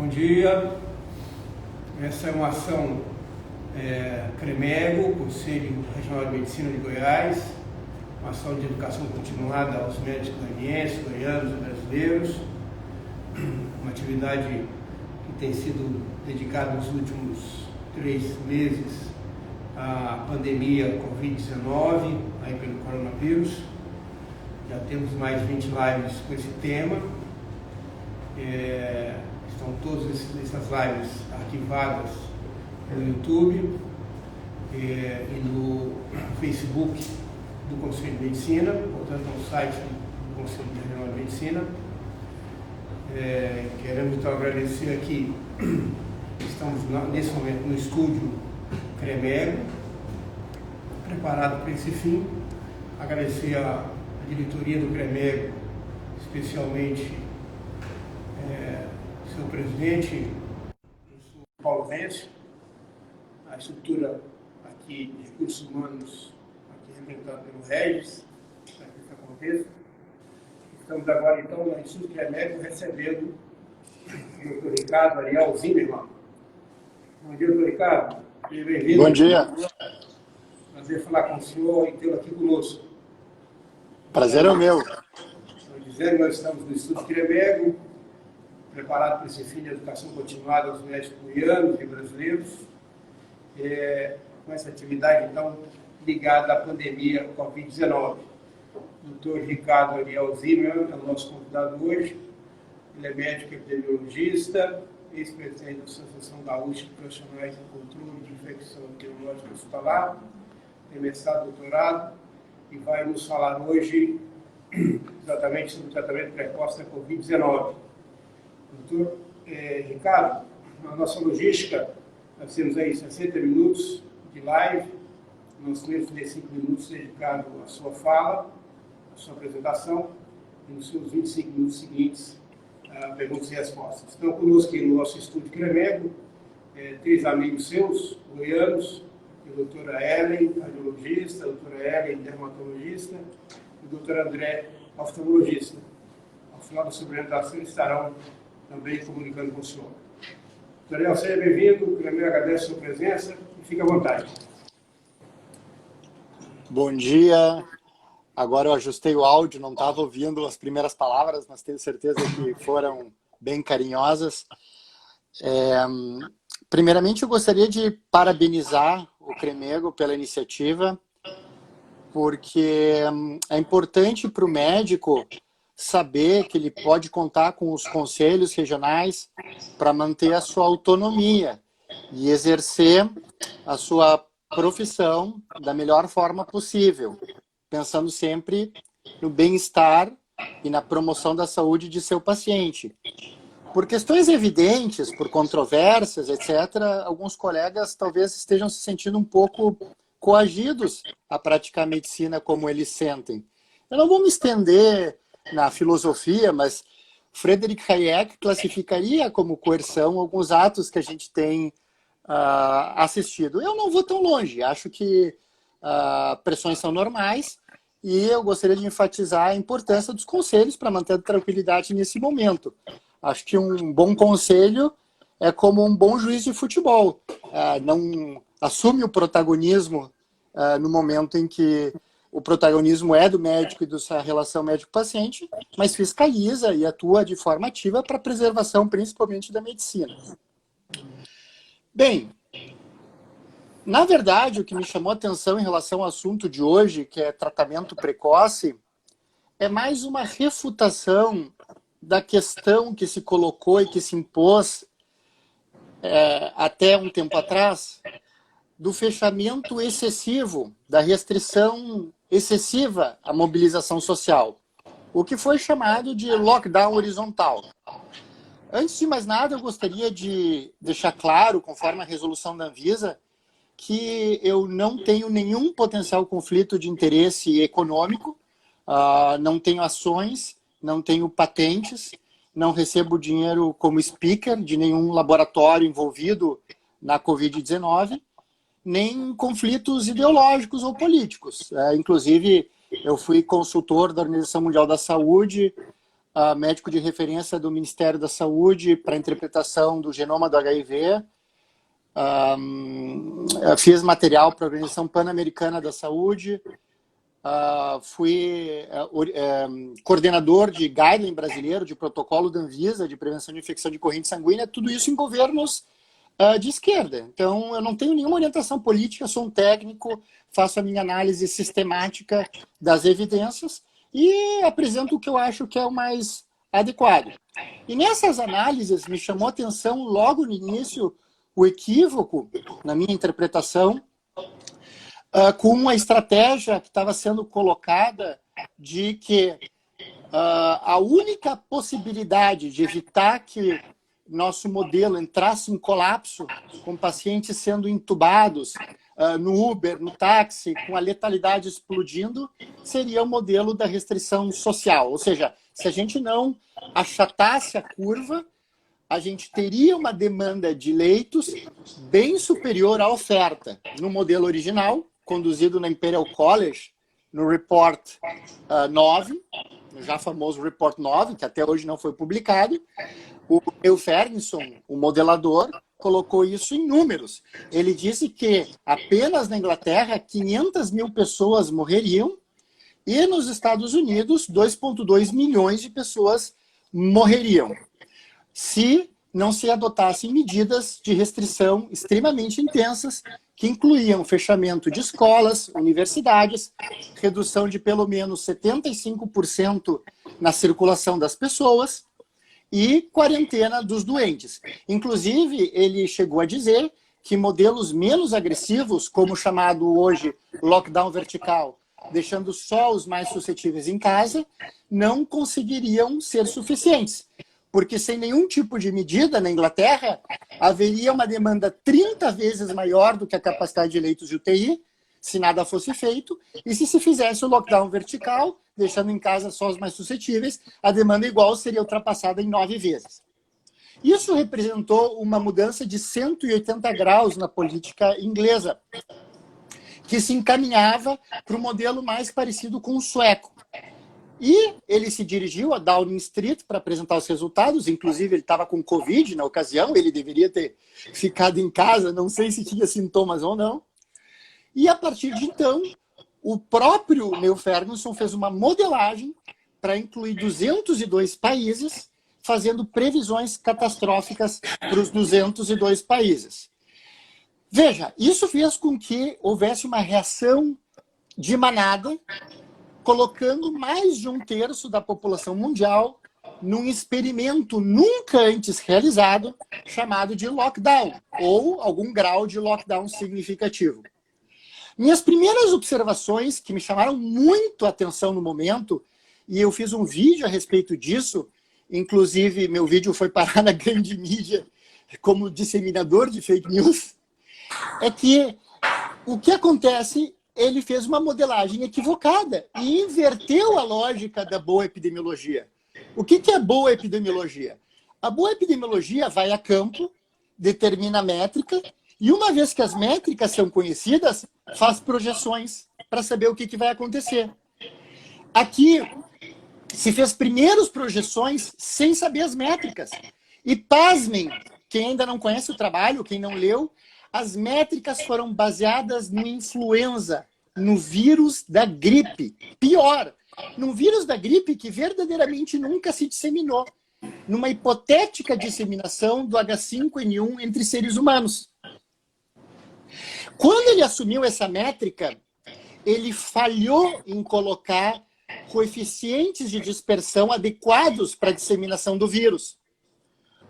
Bom dia. Essa é uma ação CREMEGO, Conselho Regional de Medicina de Goiás, uma ação de educação continuada aos médicos goianienses, goianos e brasileiros, uma atividade que tem sido dedicada nos últimos 3 meses à pandemia Covid-19, aí pelo coronavírus. Já temos mais de 20 lives com esse tema. Estão todas essas lives arquivadas no YouTube e no Facebook do Conselho de Medicina, portanto, no site do Conselho Regional de Medicina. Queremos então agradecer aqui, estamos nesse momento no estúdio CREMEGO, preparado para esse fim. Agradecer a diretoria do CREMEGO, especialmente seu presidente, professor Paulo Vence, a estrutura aqui de recursos humanos, aqui representada pelo Regis, para que isso aconteça. Estamos agora, então, no Instituto CREMEGO, recebendo o doutor Ricardo Ariel Zimmermann. Bom dia, doutor Ricardo. Bem-vindo. Bom dia. Prazer falar com o senhor e tê-lo aqui conosco. Prazer é o meu. Estou dizendo, nós estamos no Instituto CREMEGO, preparado para esse fim de educação continuada aos médicos goianos e brasileiros, com essa atividade, então, ligada à pandemia Covid-19. O doutor Ricardo Ariel Zimmermann é o nosso convidado hoje. Ele é médico epidemiologista, ex-presidente da Associação Gaúcha de Profissionais em Controle de Infecção Epidemiológica Hospitalar, tem mestrado e doutorado, e vai nos falar hoje exatamente sobre o tratamento precoce da Covid-19. Doutor Ricardo, na nossa logística, nós temos aí 60 minutos de live, nós temos 5 minutos dedicados à sua fala, à sua apresentação, e nos seus 25 minutos seguintes, a perguntas e respostas. Estão conosco aqui no nosso estúdio CREMEGO, 3 amigos seus, goianos, a doutora Ellen, cardiologista, a doutora Ellen, dermatologista, e o doutor André, oftalmologista. Ao final da sua apresentação, estarão também comunicando com o senhor. Daniel, seja bem-vindo, o CREMEGO agradece a sua presença e fique à vontade. Bom dia. Agora eu ajustei o áudio, não estava ouvindo as primeiras palavras, mas tenho certeza que foram bem carinhosas. Primeiramente, eu gostaria de parabenizar o CREMEGO pela iniciativa, porque é importante para o médico saber que ele pode contar com os conselhos regionais para manter a sua autonomia e exercer a sua profissão da melhor forma possível, pensando sempre no bem-estar e na promoção da saúde de seu paciente. Por questões evidentes, por controvérsias, etc., alguns colegas talvez estejam se sentindo um pouco coagidos a praticar medicina como eles sentem. Eu não vou me estender na filosofia, mas Friedrich Hayek classificaria como coerção alguns atos que a gente tem assistido. Eu não vou tão longe, acho que pressões são normais e eu gostaria de enfatizar a importância dos conselhos para manter a tranquilidade nesse momento. Acho que um bom conselho é como um bom juiz de futebol. Não assume o protagonismo no momento em que o protagonismo é do médico e da sua relação médico-paciente, mas fiscaliza e atua de forma ativa para a preservação, principalmente, da medicina. Bem, na verdade, o que me chamou a atenção em relação ao assunto de hoje, que é tratamento precoce, é mais uma refutação da questão que se colocou e que se impôs até um tempo atrás, do fechamento excessivo, da restrição excessiva à mobilização social, o que foi chamado de lockdown horizontal. Antes de mais nada, eu gostaria de deixar claro, conforme a resolução da Anvisa, que eu não tenho nenhum potencial conflito de interesse econômico, não tenho ações, não tenho patentes, não recebo dinheiro como speaker de nenhum laboratório envolvido na Covid-19, nem conflitos ideológicos ou políticos. Inclusive, eu fui consultor da Organização Mundial da Saúde médico de referência do Ministério da Saúde para a interpretação do genoma do HIV. Fiz material para a Organização Pan-Americana da Saúde. Fui coordenador de guideline brasileiro, de protocolo da Anvisa, de prevenção de infecção de corrente sanguínea, tudo isso em governos de esquerda. Então, eu não tenho nenhuma orientação política, sou um técnico, faço a minha análise sistemática das evidências e apresento o que eu acho que é o mais adequado. E nessas análises me chamou a atenção logo no início o equívoco, na minha interpretação, com uma estratégia que estava sendo colocada de que a única possibilidade de evitar que nosso modelo entrasse em colapso, com pacientes sendo entubados no Uber, no táxi, com a letalidade explodindo, seria o modelo da restrição social. Ou seja, se a gente não achatasse a curva, a gente teria uma demanda de leitos bem superior à oferta. No modelo original, conduzido na Imperial College, no Report 9, no já famoso Report 9, que até hoje não foi publicado, o Neil Ferguson, o modelador, colocou isso em números. Ele disse que apenas na Inglaterra 500 mil pessoas morreriam e nos Estados Unidos 2,2 milhões de pessoas morreriam se não se adotassem medidas de restrição extremamente intensas que incluíam fechamento de escolas, universidades, redução de pelo menos 75% na circulação das pessoas e quarentena dos doentes. Inclusive, ele chegou a dizer que modelos menos agressivos, como o chamado hoje lockdown vertical, deixando só os mais suscetíveis em casa, não conseguiriam ser suficientes. Porque sem nenhum tipo de medida na Inglaterra, haveria uma demanda 30 vezes maior do que a capacidade de leitos de UTI, se nada fosse feito, e se fizesse o lockdown vertical, deixando em casa só os mais suscetíveis, a demanda igual seria ultrapassada em 9 vezes. Isso representou uma mudança de 180 graus na política inglesa, que se encaminhava para um modelo mais parecido com o sueco. E ele se dirigiu a Downing Street para apresentar os resultados, inclusive ele estava com Covid na ocasião, ele deveria ter ficado em casa, não sei se tinha sintomas ou não. E a partir de então, o próprio Neil Ferguson fez uma modelagem para incluir 202 países, fazendo previsões catastróficas para os 202 países. Veja, isso fez com que houvesse uma reação de manada, colocando mais de 1/3 da população mundial num experimento nunca antes realizado, chamado de lockdown, ou algum grau de lockdown significativo. Minhas primeiras observações, que me chamaram muito a atenção no momento, e eu fiz um vídeo a respeito disso, inclusive meu vídeo foi parar na grande mídia como disseminador de fake news, é que o que acontece, ele fez uma modelagem equivocada e inverteu a lógica da boa epidemiologia. O que é boa epidemiologia? A boa epidemiologia vai a campo, determina a métrica, e uma vez que as métricas são conhecidas, faz projeções para saber o que vai acontecer. Aqui se fez primeiros projeções sem saber as métricas. E pasmem, quem ainda não conhece o trabalho, quem não leu, as métricas foram baseadas no influenza, no vírus da gripe. Pior, num vírus da gripe que verdadeiramente nunca se disseminou, numa hipotética disseminação do H5N1 entre seres humanos. Quando ele assumiu essa métrica, ele falhou em colocar coeficientes de dispersão adequados para a disseminação do vírus.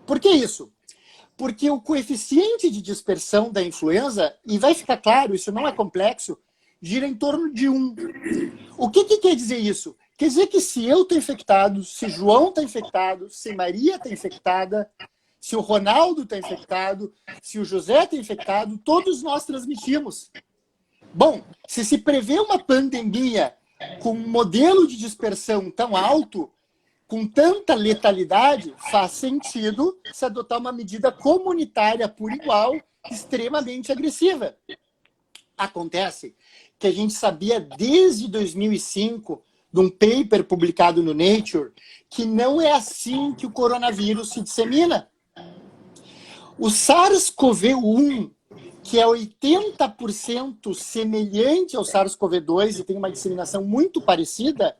Por que isso? Porque o coeficiente de dispersão da influenza, e vai ficar claro, isso não é complexo, gira em torno de 1. O que quer dizer isso? Quer dizer que se eu estou infectado, se João está infectado, se Maria está infectada, se o Ronaldo está infectado, se o José está infectado, todos nós transmitimos. Bom, se prevê uma pandemia com um modelo de dispersão tão alto, com tanta letalidade, faz sentido se adotar uma medida comunitária por igual, extremamente agressiva. Acontece que a gente sabia desde 2005, de um paper publicado no Nature, que não é assim que o coronavírus se dissemina. O SARS-CoV-1, que é 80% semelhante ao SARS-CoV-2 e tem uma disseminação muito parecida,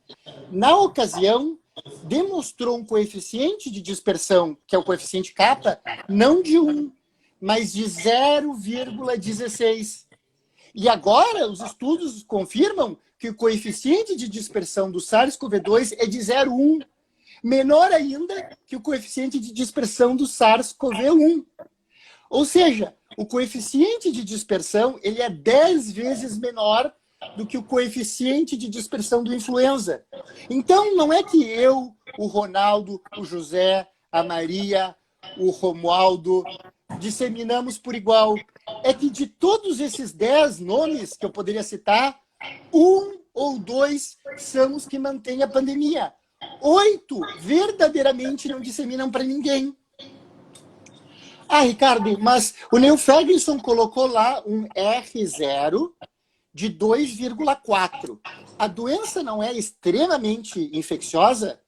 na ocasião, demonstrou um coeficiente de dispersão, que é o coeficiente kappa, não de 1, mas de 0,16. E agora, os estudos confirmam que o coeficiente de dispersão do SARS-CoV-2 é de 0,1, menor ainda que o coeficiente de dispersão do SARS-CoV-1. Ou seja, o coeficiente de dispersão ele é 10 vezes menor do que o coeficiente de dispersão do influenza. Então, não é que eu, o Ronaldo, o José, a Maria, o Romualdo, disseminamos por igual. É que de todos esses 10 nomes que eu poderia citar, 1 ou 2 são os que mantêm a pandemia. 8 verdadeiramente não disseminam para ninguém. Ah, Ricardo, mas o Neil Ferguson colocou lá um R0 de 2,4. A doença não é extremamente infecciosa?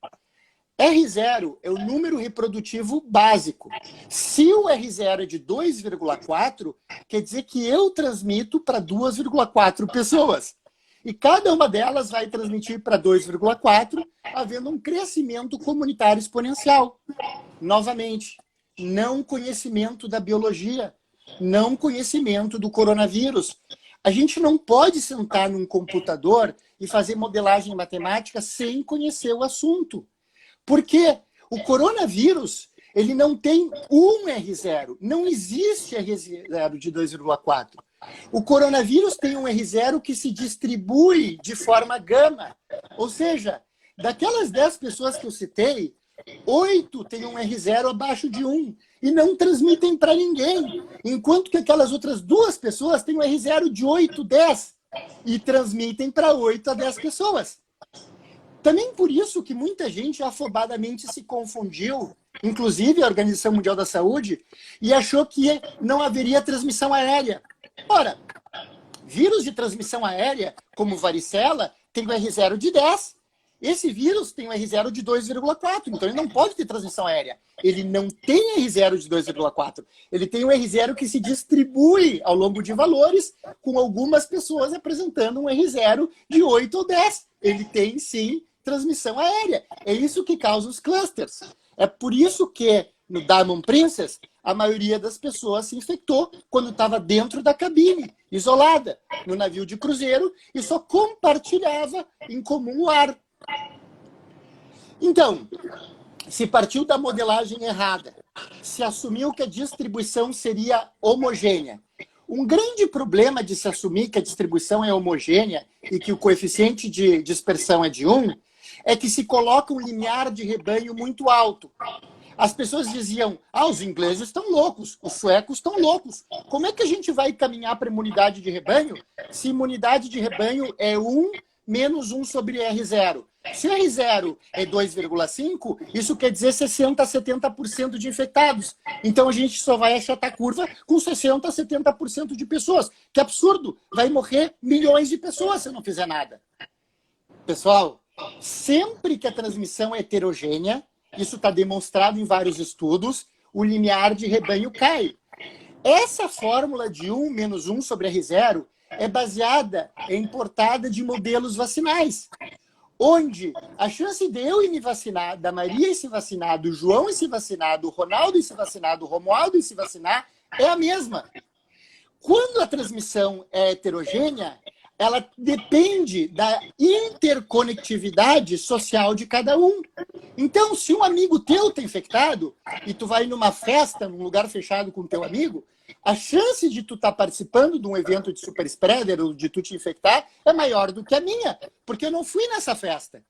R0 é o número reprodutivo básico. Se o R0 é de 2,4, quer dizer que eu transmito para 2,4 pessoas. E cada uma delas vai transmitir para 2,4, havendo um crescimento comunitário exponencial. Novamente, não conhecimento da biologia, não conhecimento do coronavírus. A gente não pode sentar num computador e fazer modelagem matemática sem conhecer o assunto. Porque o coronavírus, ele não tem um R0. Não existe R0 de 2,4. O coronavírus tem um R0 que se distribui de forma gama. Ou seja, daquelas 10 pessoas que eu citei, 8 têm um R0 abaixo de 1 e não transmitem para ninguém. Enquanto que aquelas outras 2 pessoas têm um R0 de 8, 10 e transmitem para 8 a 10 pessoas. Também por isso que muita gente afobadamente se confundiu, inclusive a Organização Mundial da Saúde, e achou que não haveria transmissão aérea. Ora, vírus de transmissão aérea, como varicela, tem um R0 de 10. Esse vírus tem um R0 de 2,4, então ele não pode ter transmissão aérea. Ele não tem R0 de 2,4. Ele tem um R0 que se distribui ao longo de valores, com algumas pessoas apresentando um R0 de 8 ou 10. Ele tem, sim, transmissão aérea. É isso que causa os clusters. É por isso que, no Diamond Princess, a maioria das pessoas se infectou quando estava dentro da cabine, isolada, no navio de cruzeiro, e só compartilhava em comum o ar. Então, se partiu da modelagem errada, se assumiu que a distribuição seria homogênea. Um grande problema de se assumir que a distribuição é homogênea e que o coeficiente de dispersão é de 1, é que se coloca um limiar de rebanho muito alto. As pessoas diziam, os ingleses estão loucos, os suecos estão loucos. Como é que a gente vai caminhar para imunidade de rebanho se imunidade de rebanho é 1 menos 1 sobre R0? Se R0 é 2,5, isso quer dizer 60% a 70% de infectados. Então a gente só vai achatar a curva com 60% a 70% de pessoas. Que absurdo! Vai morrer milhões de pessoas se não fizer nada. Pessoal, sempre que a transmissão é heterogênea, isso está demonstrado em vários estudos, o limiar de rebanho cai. Essa fórmula de 1 menos 1 sobre R0 é baseada, é importada de modelos vacinais, onde a chance de eu ir me vacinar, da Maria ir se vacinar, do João ir se vacinar, do Ronaldo ir se vacinar, do Romualdo ir se vacinar, é a mesma. Quando a transmissão é heterogênea, ela depende da interconectividade social de cada um. Então, se um amigo teu está infectado e tu vai numa festa, num lugar fechado com teu amigo, a chance de tu estar participando de um evento de super spreader ou de tu te infectar é maior do que a minha, porque eu não fui nessa festa.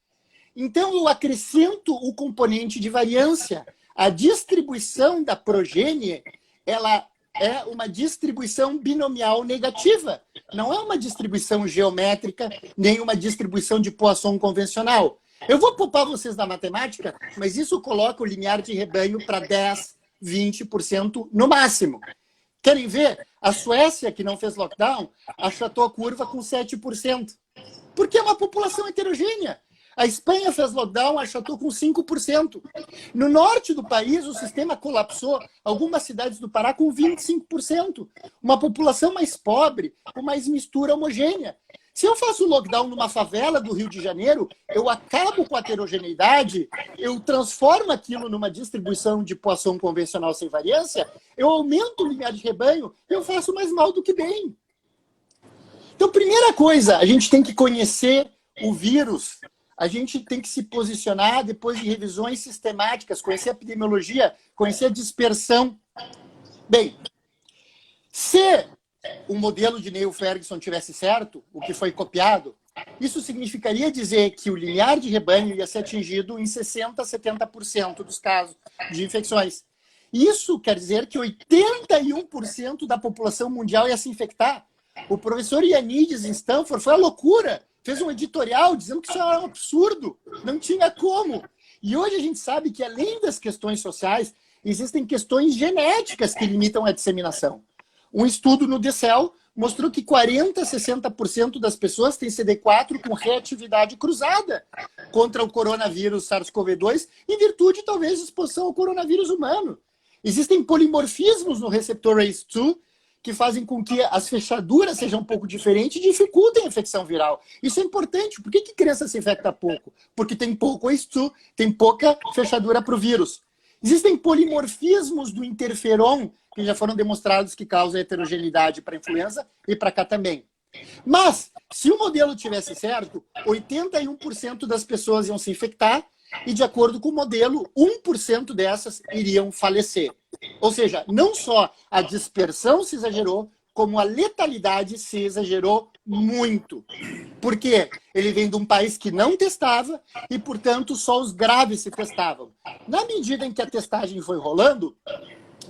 Então, eu acrescento o componente de variância. A distribuição da progênie, ela é uma distribuição binomial negativa. Não é uma distribuição geométrica, nem uma distribuição de Poisson convencional. Eu vou poupar vocês da matemática, mas isso coloca o limiar de rebanho para 10%, 20% no máximo. Querem ver? A Suécia, que não fez lockdown, achatou a curva com 7%. Porque é uma população heterogênea. A Espanha fez lockdown, achatou com 5%. No norte do país, o sistema colapsou, algumas cidades do Pará com 25%. Uma população mais pobre, com mais mistura homogênea. Se eu faço lockdown numa favela do Rio de Janeiro, eu acabo com a heterogeneidade, eu transformo aquilo numa distribuição de poação convencional sem variância, eu aumento o limiar de rebanho, eu faço mais mal do que bem. Então, primeira coisa, a gente tem que conhecer o vírus, a gente tem que se posicionar depois de revisões sistemáticas, conhecer a epidemiologia, conhecer a dispersão. Bem, se o modelo de Neil Ferguson tivesse certo, o que foi copiado, isso significaria dizer que o limiar de rebanho ia ser atingido em 60% a 70% dos casos de infecções. Isso quer dizer que 81% da população mundial ia se infectar. O professor Ioannidis, em Stanford, foi a loucura. Fez um editorial dizendo que isso era um absurdo. Não tinha como. E hoje a gente sabe que, além das questões sociais, existem questões genéticas que limitam a disseminação. Um estudo no DCEL mostrou que 40% a 60% das pessoas têm CD4 com reatividade cruzada contra o coronavírus SARS-CoV-2, em virtude, talvez, de exposição ao coronavírus humano. Existem polimorfismos no receptor ACE2 que fazem com que as fechaduras sejam um pouco diferentes e dificultem a infecção viral. Isso é importante. Por que criança se infecta pouco? Porque tem pouco ACE2, tem pouca fechadura para o vírus. Existem polimorfismos do interferon, que já foram demonstrados que causam heterogeneidade para a influenza e para cá também. Mas, se o modelo tivesse certo, 81% das pessoas iam se infectar e, de acordo com o modelo, 1% dessas iriam falecer. Ou seja, não só a dispersão se exagerou, como a letalidade se exagerou muito. Por quê? Ele vem de um país que não testava e, portanto, só os graves se testavam. Na medida em que a testagem foi rolando,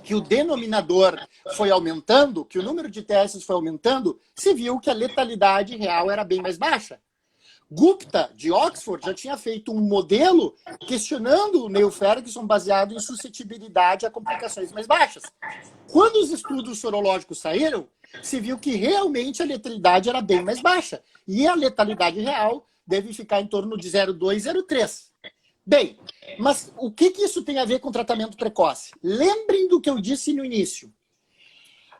que o denominador foi aumentando, que o número de testes foi aumentando, se viu que a letalidade real era bem mais baixa. Gupta, de Oxford, já tinha feito um modelo questionando o Neil Ferguson baseado em suscetibilidade a complicações mais baixas. Quando os estudos sorológicos saíram, se viu que realmente a letalidade era bem mais baixa. E a letalidade real deve ficar em torno de 0,2, 0,3. Bem, mas o que isso tem a ver com tratamento precoce? Lembrem do que eu disse no início.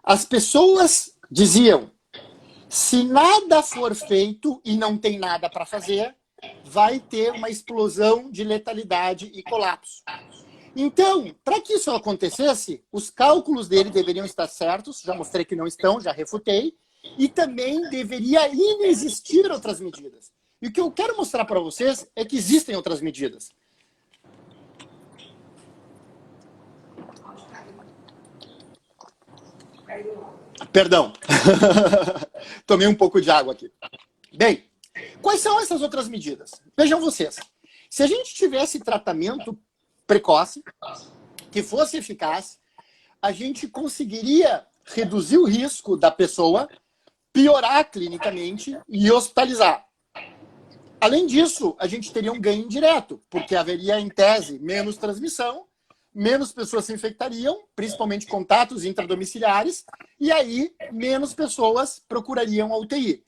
As pessoas diziam: se nada for feito e não tem nada para fazer, vai ter uma explosão de letalidade e colapso. Então, para que isso acontecesse, os cálculos dele deveriam estar certos, já mostrei que não estão, já refutei, e também deveria inexistir outras medidas. E o que eu quero mostrar para vocês é que existem outras medidas. Perdão. Tomei um pouco de água aqui. Bem, quais são essas outras medidas? Vejam vocês. Se a gente tivesse tratamento precoce, que fosse eficaz, a gente conseguiria reduzir o risco da pessoa piorar clinicamente e hospitalizar. Além disso, a gente teria um ganho indireto, porque haveria, em tese, menos transmissão, menos pessoas se infectariam, principalmente contatos intradomiciliares, e aí menos pessoas procurariam a UTI.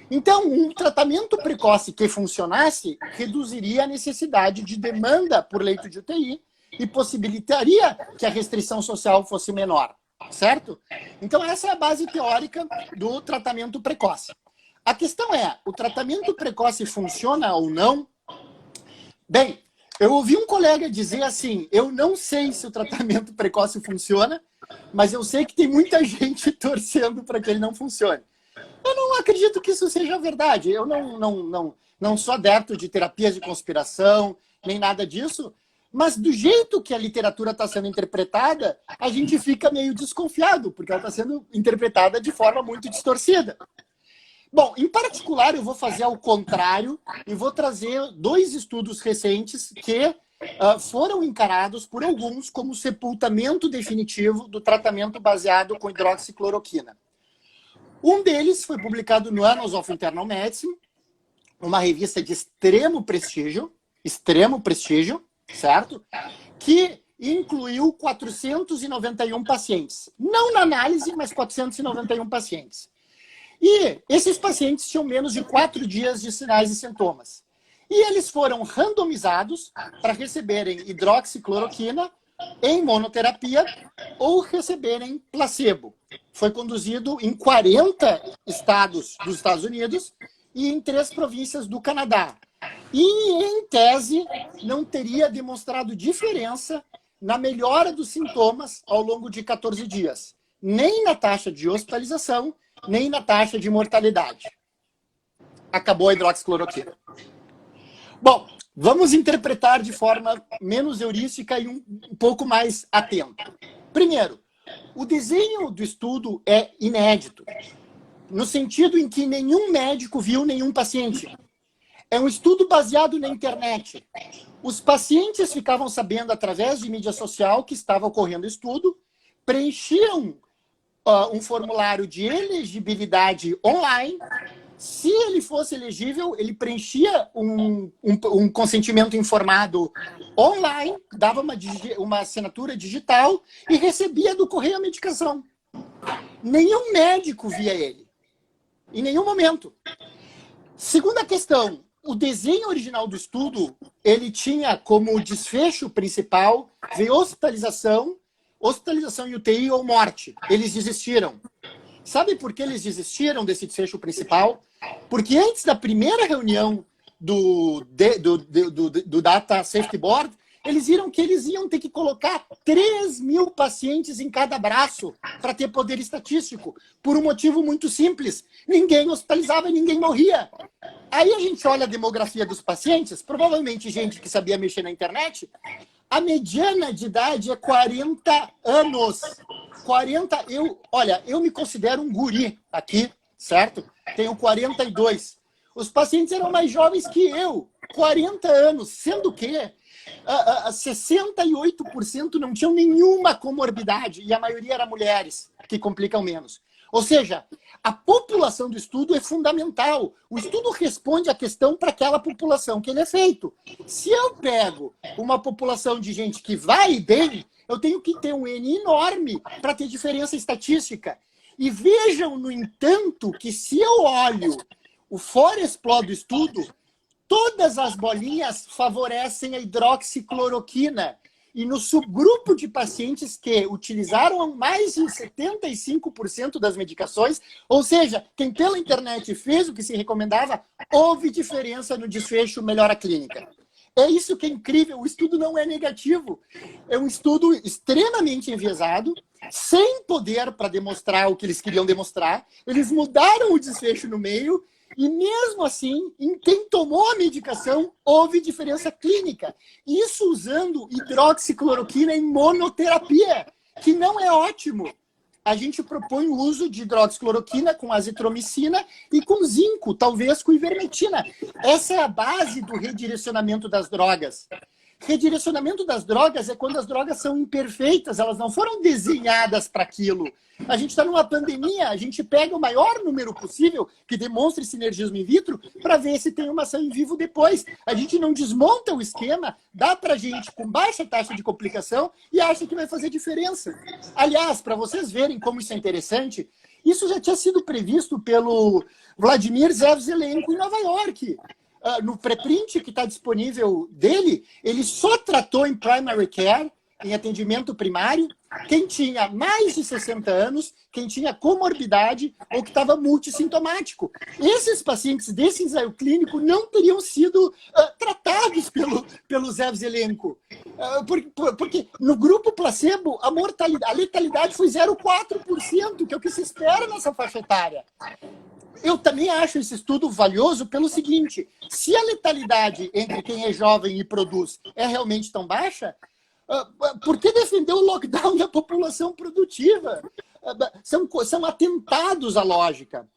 Então, um tratamento precoce que funcionasse reduziria a necessidade de demanda por leito de UTI e possibilitaria que a restrição social fosse menor, certo? Então, essa é a base teórica do tratamento precoce. A questão é, o tratamento precoce funciona ou não? Bem, eu ouvi um colega dizer assim: eu não sei se o tratamento precoce funciona, mas eu sei que tem muita gente torcendo para que ele não funcione. Eu não acredito que isso seja verdade. Eu não sou adepto de terapias de conspiração, nem nada disso, mas do jeito que a literatura está sendo interpretada, a gente fica meio desconfiado, porque ela está sendo interpretada de forma muito distorcida. Bom, em particular, eu vou fazer ao contrário e vou trazer 2 estudos recentes que foram encarados por alguns como sepultamento definitivo do tratamento baseado com hidroxicloroquina. Um deles foi publicado no Annals of Internal Medicine, uma revista de extremo prestígio, certo? Que incluiu 491 pacientes. Não na análise, mas 491 pacientes. E esses pacientes tinham menos de 4 dias de sinais e sintomas. E eles foram randomizados para receberem hidroxicloroquina em monoterapia ou receberem placebo. Foi conduzido em 40 estados dos Estados Unidos e em 3 províncias do Canadá. E, em tese, não teria demonstrado diferença na melhora dos sintomas ao longo de 14 dias. Nem na taxa de hospitalização, nem na taxa de mortalidade. Acabou a hidroxicloroquina. Bom, vamos interpretar de forma menos heurística e um pouco mais atenta. Primeiro, o desenho do estudo é inédito, no sentido em que nenhum médico viu nenhum paciente. É um estudo baseado na internet. Os pacientes ficavam sabendo através de mídia social que estava ocorrendo o estudo, preenchiam um formulário de elegibilidade online. Se ele fosse elegível, ele preenchia um consentimento informado online, dava uma assinatura digital e recebia do correio a medicação. Nenhum médico via ele, em nenhum momento. Segunda questão, o desenho original do estudo, ele tinha como desfecho principal ver hospitalização em UTI ou morte. Eles desistiram. Sabe por que eles desistiram desse desfecho principal? Porque antes da primeira reunião do Data Safety Board, eles viram que eles iam ter que colocar 3.000 pacientes em cada braço para ter poder estatístico, por um motivo muito simples. Ninguém hospitalizava e ninguém morria. Aí a gente olha a demografia dos pacientes, provavelmente gente que sabia mexer na internet, a mediana de idade é 40 anos. Eu me considero um guri aqui, certo? Tenho 42. Os pacientes eram mais jovens que eu, 40 anos, sendo que 68% não tinham nenhuma comorbidade e a maioria eram mulheres, que complicam menos. Ou seja, a população do estudo é fundamental. O estudo responde à questão para aquela população que ele é feito. Se eu pego uma população de gente que vai bem, eu tenho que ter um N enorme para ter diferença estatística. E vejam, no entanto, que se eu olho o forest plot do estudo, todas as bolinhas favorecem a hidroxicloroquina. E no subgrupo de pacientes que utilizaram mais de 75% das medicações, ou seja, quem pela internet fez o que se recomendava, houve diferença no desfecho melhora clínica. É isso que é incrível, o estudo não é negativo. É um estudo extremamente enviesado, sem poder para demonstrar o que eles queriam demonstrar. Eles mudaram o desfecho no meio e, mesmo assim, em quem tomou a medicação, houve diferença clínica. Isso usando hidroxicloroquina em monoterapia, que não é ótimo. A gente propõe o uso de hidroxicloroquina com azitromicina e com zinco, talvez com ivermectina. Essa é a base do redirecionamento das drogas. Redirecionamento das drogas é quando as drogas são imperfeitas, elas não foram desenhadas para aquilo. A gente está numa pandemia, a gente pega o maior número possível que demonstre sinergismo in vitro para ver se tem uma ação em vivo depois. A gente não desmonta o esquema, dá para a gente com baixa taxa de complicação e acha que vai fazer diferença. Aliás, para vocês verem como isso é interessante, isso já tinha sido previsto pelo Vladimir Zev-Zelenko em Nova York. No preprint que está disponível dele, ele só tratou em primary care, em atendimento primário, quem tinha mais de 60 anos, quem tinha comorbidade ou que estava multissintomático. Esses pacientes desse ensaio clínico não teriam sido tratados pelo Zev-Zelenko. Porque no grupo placebo, a letalidade foi 0,4%, que é o que se espera nessa faixa etária. Eu também acho esse estudo valioso pelo seguinte: se a letalidade entre quem é jovem e produz é realmente tão baixa, por que defender o lockdown da população produtiva? São atentados à lógica.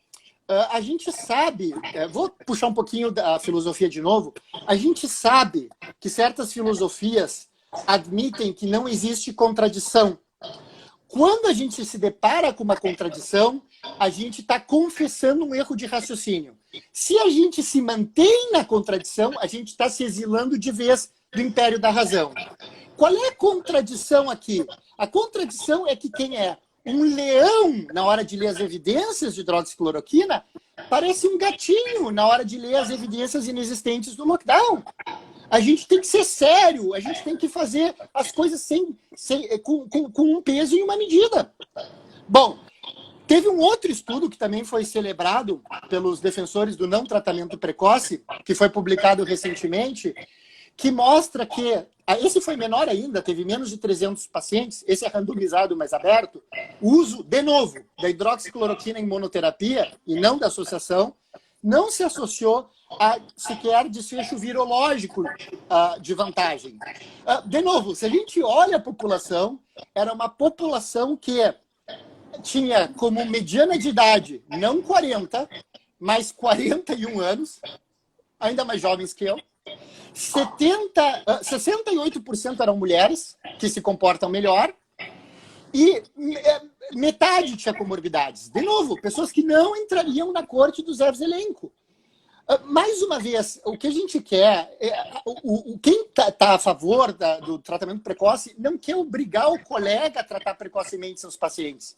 A gente sabe, vou puxar um pouquinho da filosofia de novo, a gente sabe que certas filosofias admitem que não existe contradição. Quando a gente se depara com uma contradição, a gente está confessando um erro de raciocínio. Se a gente se mantém na contradição, a gente está se exilando de vez do império da razão. Qual é a contradição aqui? A contradição é que quem é um leão na hora de ler as evidências de hidroxicloroquina parece um gatinho na hora de ler as evidências inexistentes do lockdown. A gente tem que ser sério, a gente tem que fazer as coisas com um peso e uma medida. Bom, teve um outro estudo que também foi celebrado pelos defensores do não tratamento precoce, que foi publicado recentemente, que mostra que, esse foi menor ainda, teve menos de 300 pacientes, esse é randomizado, mas aberto, o uso, de novo, da hidroxicloroquina em monoterapia, e não da associação, não se associou a sequer desfecho virológico de vantagem. De novo, se a gente olha a população, era uma população que tinha como mediana de idade, não 40, mas 41 anos, ainda mais jovens que eu. 68% eram mulheres, que se comportam melhor, e metade tinha comorbidades. De novo, pessoas que não entrariam na corte do Zé Zelenko. Mais uma vez, o que a gente quer, quem está a favor do tratamento precoce não quer obrigar o colega a tratar precocemente seus pacientes.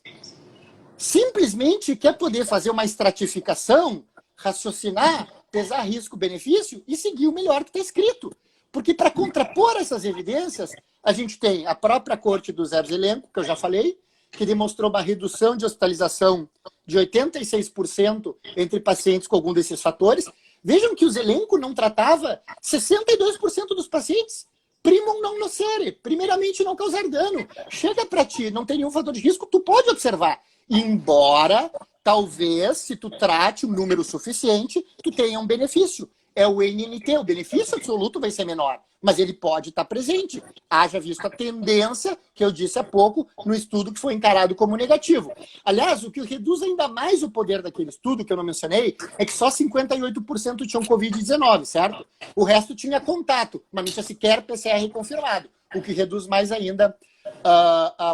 Simplesmente quer poder fazer uma estratificação, raciocinar, pesar risco-benefício e seguir o melhor que está escrito. Porque para contrapor essas evidências, a gente tem a própria corte do Zé Zelenko, que eu já falei, que demonstrou uma redução de hospitalização de 86% entre pacientes com algum desses fatores. Vejam que o Zelenko não tratava 62% dos pacientes. Primum non nocere, primeiramente não causar dano. Chega para ti, não tem nenhum fator de risco, tu pode observar. Embora, talvez, se tu trate um número suficiente, tu tenha um benefício. É o NNT, o benefício absoluto vai ser menor, mas ele pode estar presente. Haja visto a tendência, que eu disse há pouco, no estudo que foi encarado como negativo. Aliás, o que reduz ainda mais o poder daquele estudo, que eu não mencionei, é que só 58% tinham Covid-19, certo? O resto tinha contato, mas não tinha sequer PCR confirmado, o que reduz mais ainda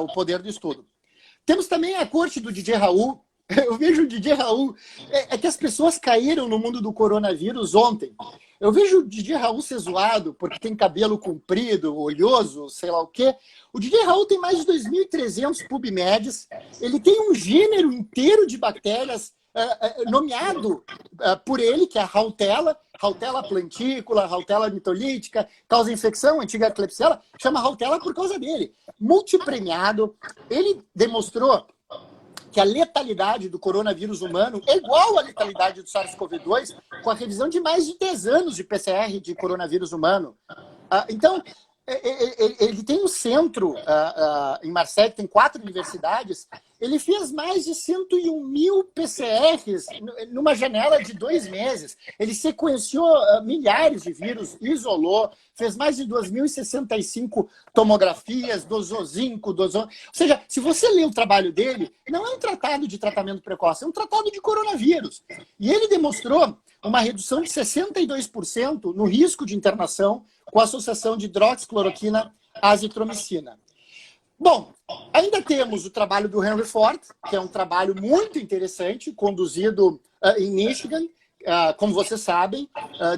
o poder do estudo. Temos também a corte do Didier Raoult. Eu vejo o Didier Raoult, é que as pessoas caíram no mundo do coronavírus ontem. Eu vejo o Didier Raoult ser zoado porque tem cabelo comprido, olhoso, sei lá o quê. O Didier Raoult tem mais de 2.300 PubMeds. Ele tem um gênero inteiro de bactérias nomeado por ele, que é a Rautella plantícola, Rautella mitolítica, causa infecção, antiga Klebsiella, chama Rautella por causa dele. Multipremiado, ele demonstrou que a letalidade do coronavírus humano é igual à letalidade do SARS-CoV-2, com a revisão de mais de 10 anos de PCR de coronavírus humano. Então, ele tem um centro em Marseille, tem 4 universidades, ele fez mais de 101.000 PCRs numa janela de 2 meses. Ele sequenciou milhares de vírus, isolou, fez mais de 2.065 tomografias, dosou zinco, dosou... Ou seja, se você lê o trabalho dele, não é um tratado de tratamento precoce, é um tratado de coronavírus. E ele demonstrou uma redução de 62% no risco de internação com a associação de hidroxicloroquina à azitromicina. Bom, ainda temos o trabalho do Henry Ford, que é um trabalho muito interessante, conduzido em Michigan. Como vocês sabem,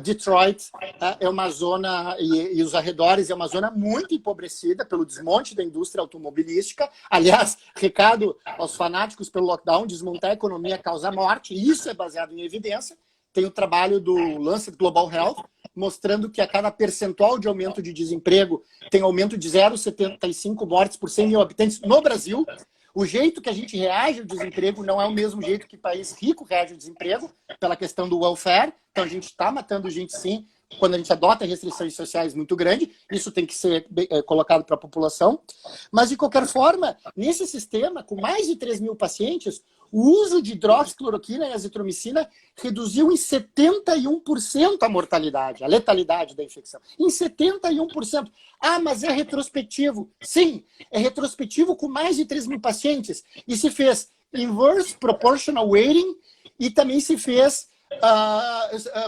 Detroit é uma zona, e os arredores, é uma zona muito empobrecida pelo desmonte da indústria automobilística. Aliás, recado aos fanáticos pelo lockdown, desmontar a economia causa morte, e isso é baseado em evidência. Tem o trabalho do Lancet Global Health, mostrando que a cada percentual de aumento de desemprego tem aumento de 0,75 mortes por 100 mil habitantes no Brasil. O jeito que a gente reage ao desemprego não é o mesmo jeito que país rico reage ao desemprego, pela questão do welfare. Então, a gente está matando gente, sim, quando a gente adota restrições sociais muito grandes. Isso tem que ser colocado para a população. Mas, de qualquer forma, nesse sistema, com mais de 3 mil pacientes, o uso de hidroxicloroquina e azitromicina reduziu em 71% a mortalidade, a letalidade da infecção. Em 71%. Ah, mas é retrospectivo. Sim, é retrospectivo com mais de 3 mil pacientes. E se fez inverse proportional weighting e também se fez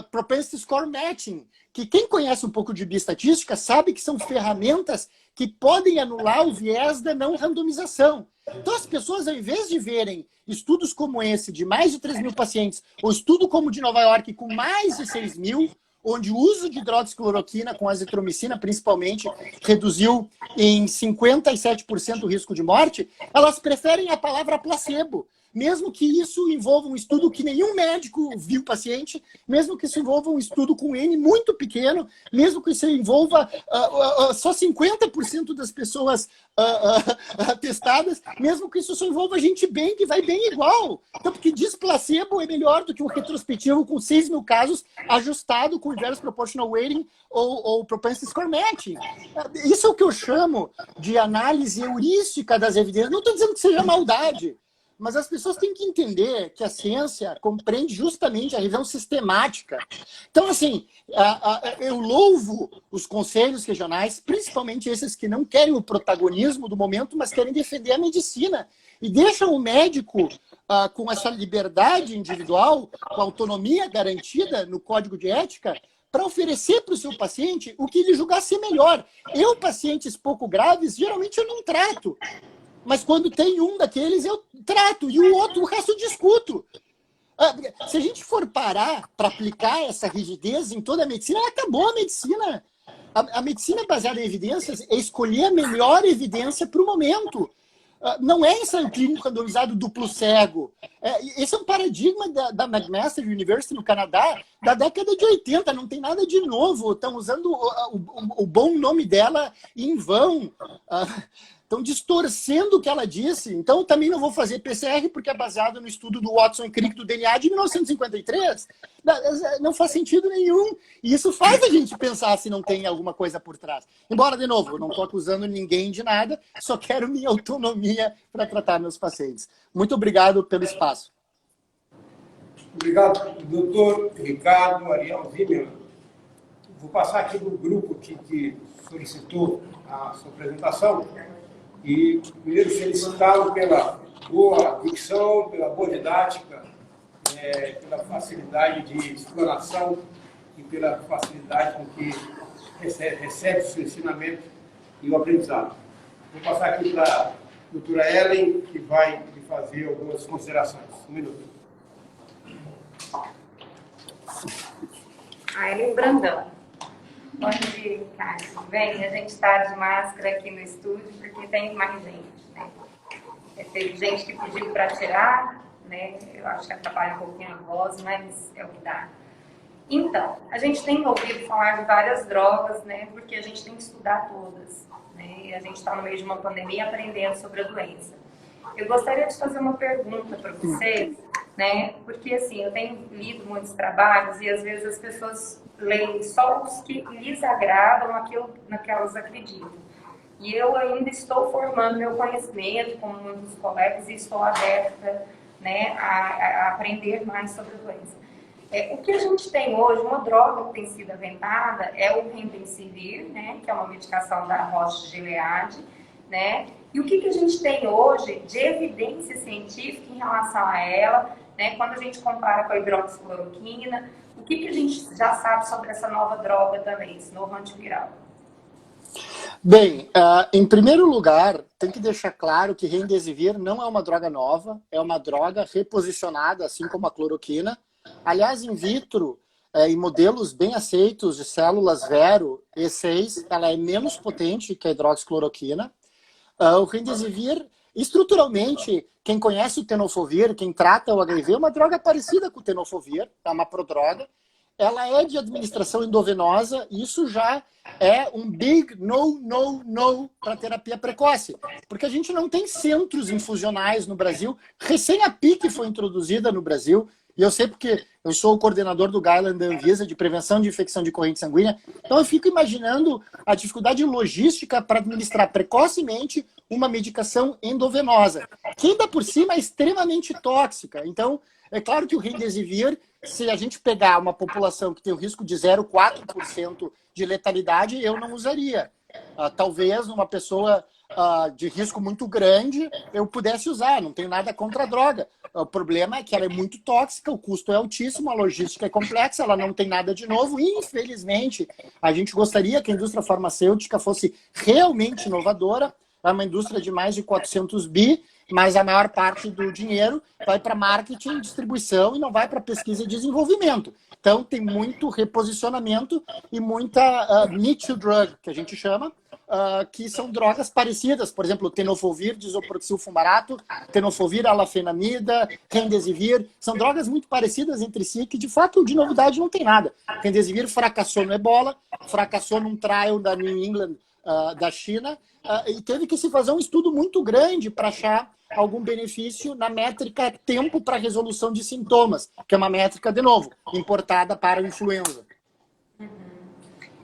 propensity score matching, que quem conhece um pouco de bioestatística sabe que são ferramentas que podem anular o viés da não randomização. Então, as pessoas, ao invés de verem estudos como esse, de mais de 3 mil pacientes, ou estudo como o de Nova York, com mais de 6 mil, onde o uso de hidroxicloroquina com azitromicina, principalmente, reduziu em 57% o risco de morte, elas preferem a palavra placebo. mesmo que isso envolva um estudo que nenhum médico viu o paciente, mesmo que isso envolva um estudo com N muito pequeno, mesmo que isso envolva só 50% das pessoas testadas, mesmo que isso só envolva gente bem, que vai bem igual. Então, porque diz placebo é melhor do que um retrospectivo com 6 mil casos ajustado com inverse proportional weighting ou propensity score matching. Isso é o que eu chamo de análise heurística das evidências. Não estou dizendo que seja maldade, mas as pessoas têm que entender que a ciência compreende justamente a revisão sistemática. Então, assim, eu louvo os conselhos regionais, principalmente esses que não querem o protagonismo do momento, mas querem defender a medicina. E deixam o médico com essa liberdade individual, com a autonomia garantida no código de ética, para oferecer para o seu paciente o que ele julgar ser melhor. Eu, pacientes pouco graves, geralmente eu não trato. Mas quando tem um daqueles, eu trato. E o outro, o resto eu discuto. Se a gente for parar para aplicar essa rigidez em toda a medicina, acabou a medicina. A medicina baseada em evidências é escolher a melhor evidência para o momento. Não é ensaio clínico randomizado duplo cego. Esse é um paradigma da McMaster University no Canadá da década de 80. Não tem nada de novo. Estão usando o bom nome dela em vão. Estão distorcendo o que ela disse. Então, também não vou fazer PCR, porque é baseado no estudo do Watson e Crick do DNA de 1953. Não faz sentido nenhum. E isso faz a gente pensar se não tem alguma coisa por trás. Embora, de novo, eu não estou acusando ninguém de nada, só quero minha autonomia para tratar meus pacientes. Muito obrigado pelo espaço. Obrigado, doutor Ricardo Ariel Zimmermann. Vou passar aqui do grupo que solicitou a sua apresentação. E primeiro felicitá-lo pela boa dicção, pela boa didática, pela facilidade de explanação e pela facilidade com que recebe o seu ensinamento e o aprendizado. Vou passar aqui para a doutora Ellen, que vai lhe fazer algumas considerações. Um minuto. A Ellen Brandão. Bom dia, Ricardo. Tudo bem? A gente está de máscara aqui no estúdio porque tem mais gente, né? Teve gente que pediu para tirar, né? Eu acho que atrapalha um pouquinho a voz, mas é o que dá. Então, a gente tem ouvido falar de várias drogas, né? Porque a gente tem que estudar todas, né? E a gente está no meio de uma pandemia aprendendo sobre a doença. Eu gostaria de fazer uma pergunta para vocês, né? Porque, assim, eu tenho lido muitos trabalhos e, às vezes, as pessoas leem só os que lhes agradam, aquilo na que elas acreditam. E eu ainda estou formando meu conhecimento, como muitos colegas, e estou aberta, né, a aprender mais sobre a doença. O que a gente tem hoje, uma droga que tem sido aventada, é o Remdesivir, né, que é uma medicação da Roche-Gilead, né? E o que a gente tem hoje de evidência científica em relação a ela, né, quando a gente compara com a hidroxicloroquina, o que a gente já sabe sobre essa nova droga também, esse novo antiviral? Bem, em primeiro lugar, tem que deixar claro que Remdesivir não é uma droga nova, é uma droga reposicionada, assim como a cloroquina. Aliás, in vitro, em modelos bem aceitos de células Vero E6, ela é menos potente que a hidroxicloroquina. O Remdesivir, estruturalmente, quem conhece o tenofovir, quem trata o HIV, é uma droga parecida com o tenofovir, é uma prodroga. Ela é de administração endovenosa, e isso já é um big no para terapia precoce. Porque a gente não tem centros infusionais no Brasil. Recém a PIC foi introduzida no Brasil, e eu sei porque eu sou o coordenador do Guideline da Anvisa de prevenção de infecção de corrente sanguínea. Então eu fico imaginando a dificuldade logística para administrar precocemente uma medicação endovenosa, que ainda por cima é extremamente tóxica. Então, é claro que o Remdesivir, se a gente pegar uma população que tem o risco de 0,4% de letalidade, eu não usaria. Talvez numa pessoa de risco muito grande eu pudesse usar, não tenho nada contra a droga. O problema é que ela é muito tóxica, o custo é altíssimo, a logística é complexa, ela não tem nada de novo e, infelizmente, a gente gostaria que a indústria farmacêutica fosse realmente inovadora. É uma indústria de mais de 400 bi, mas a maior parte do dinheiro vai para marketing e distribuição e não vai para pesquisa e desenvolvimento. Então, tem muito reposicionamento e muita me too drug, que a gente chama, que são drogas parecidas. Por exemplo, tenofovir, disoproxil fumarato, tenofovir, alafenamida, remdesivir. São drogas muito parecidas entre si, que de fato de novidade não tem nada. Remdesivir fracassou no ebola, fracassou num trial da New England, da China, e teve que se fazer um estudo muito grande para achar algum benefício na métrica tempo para resolução de sintomas, que é uma métrica, de novo, importada para a influenza.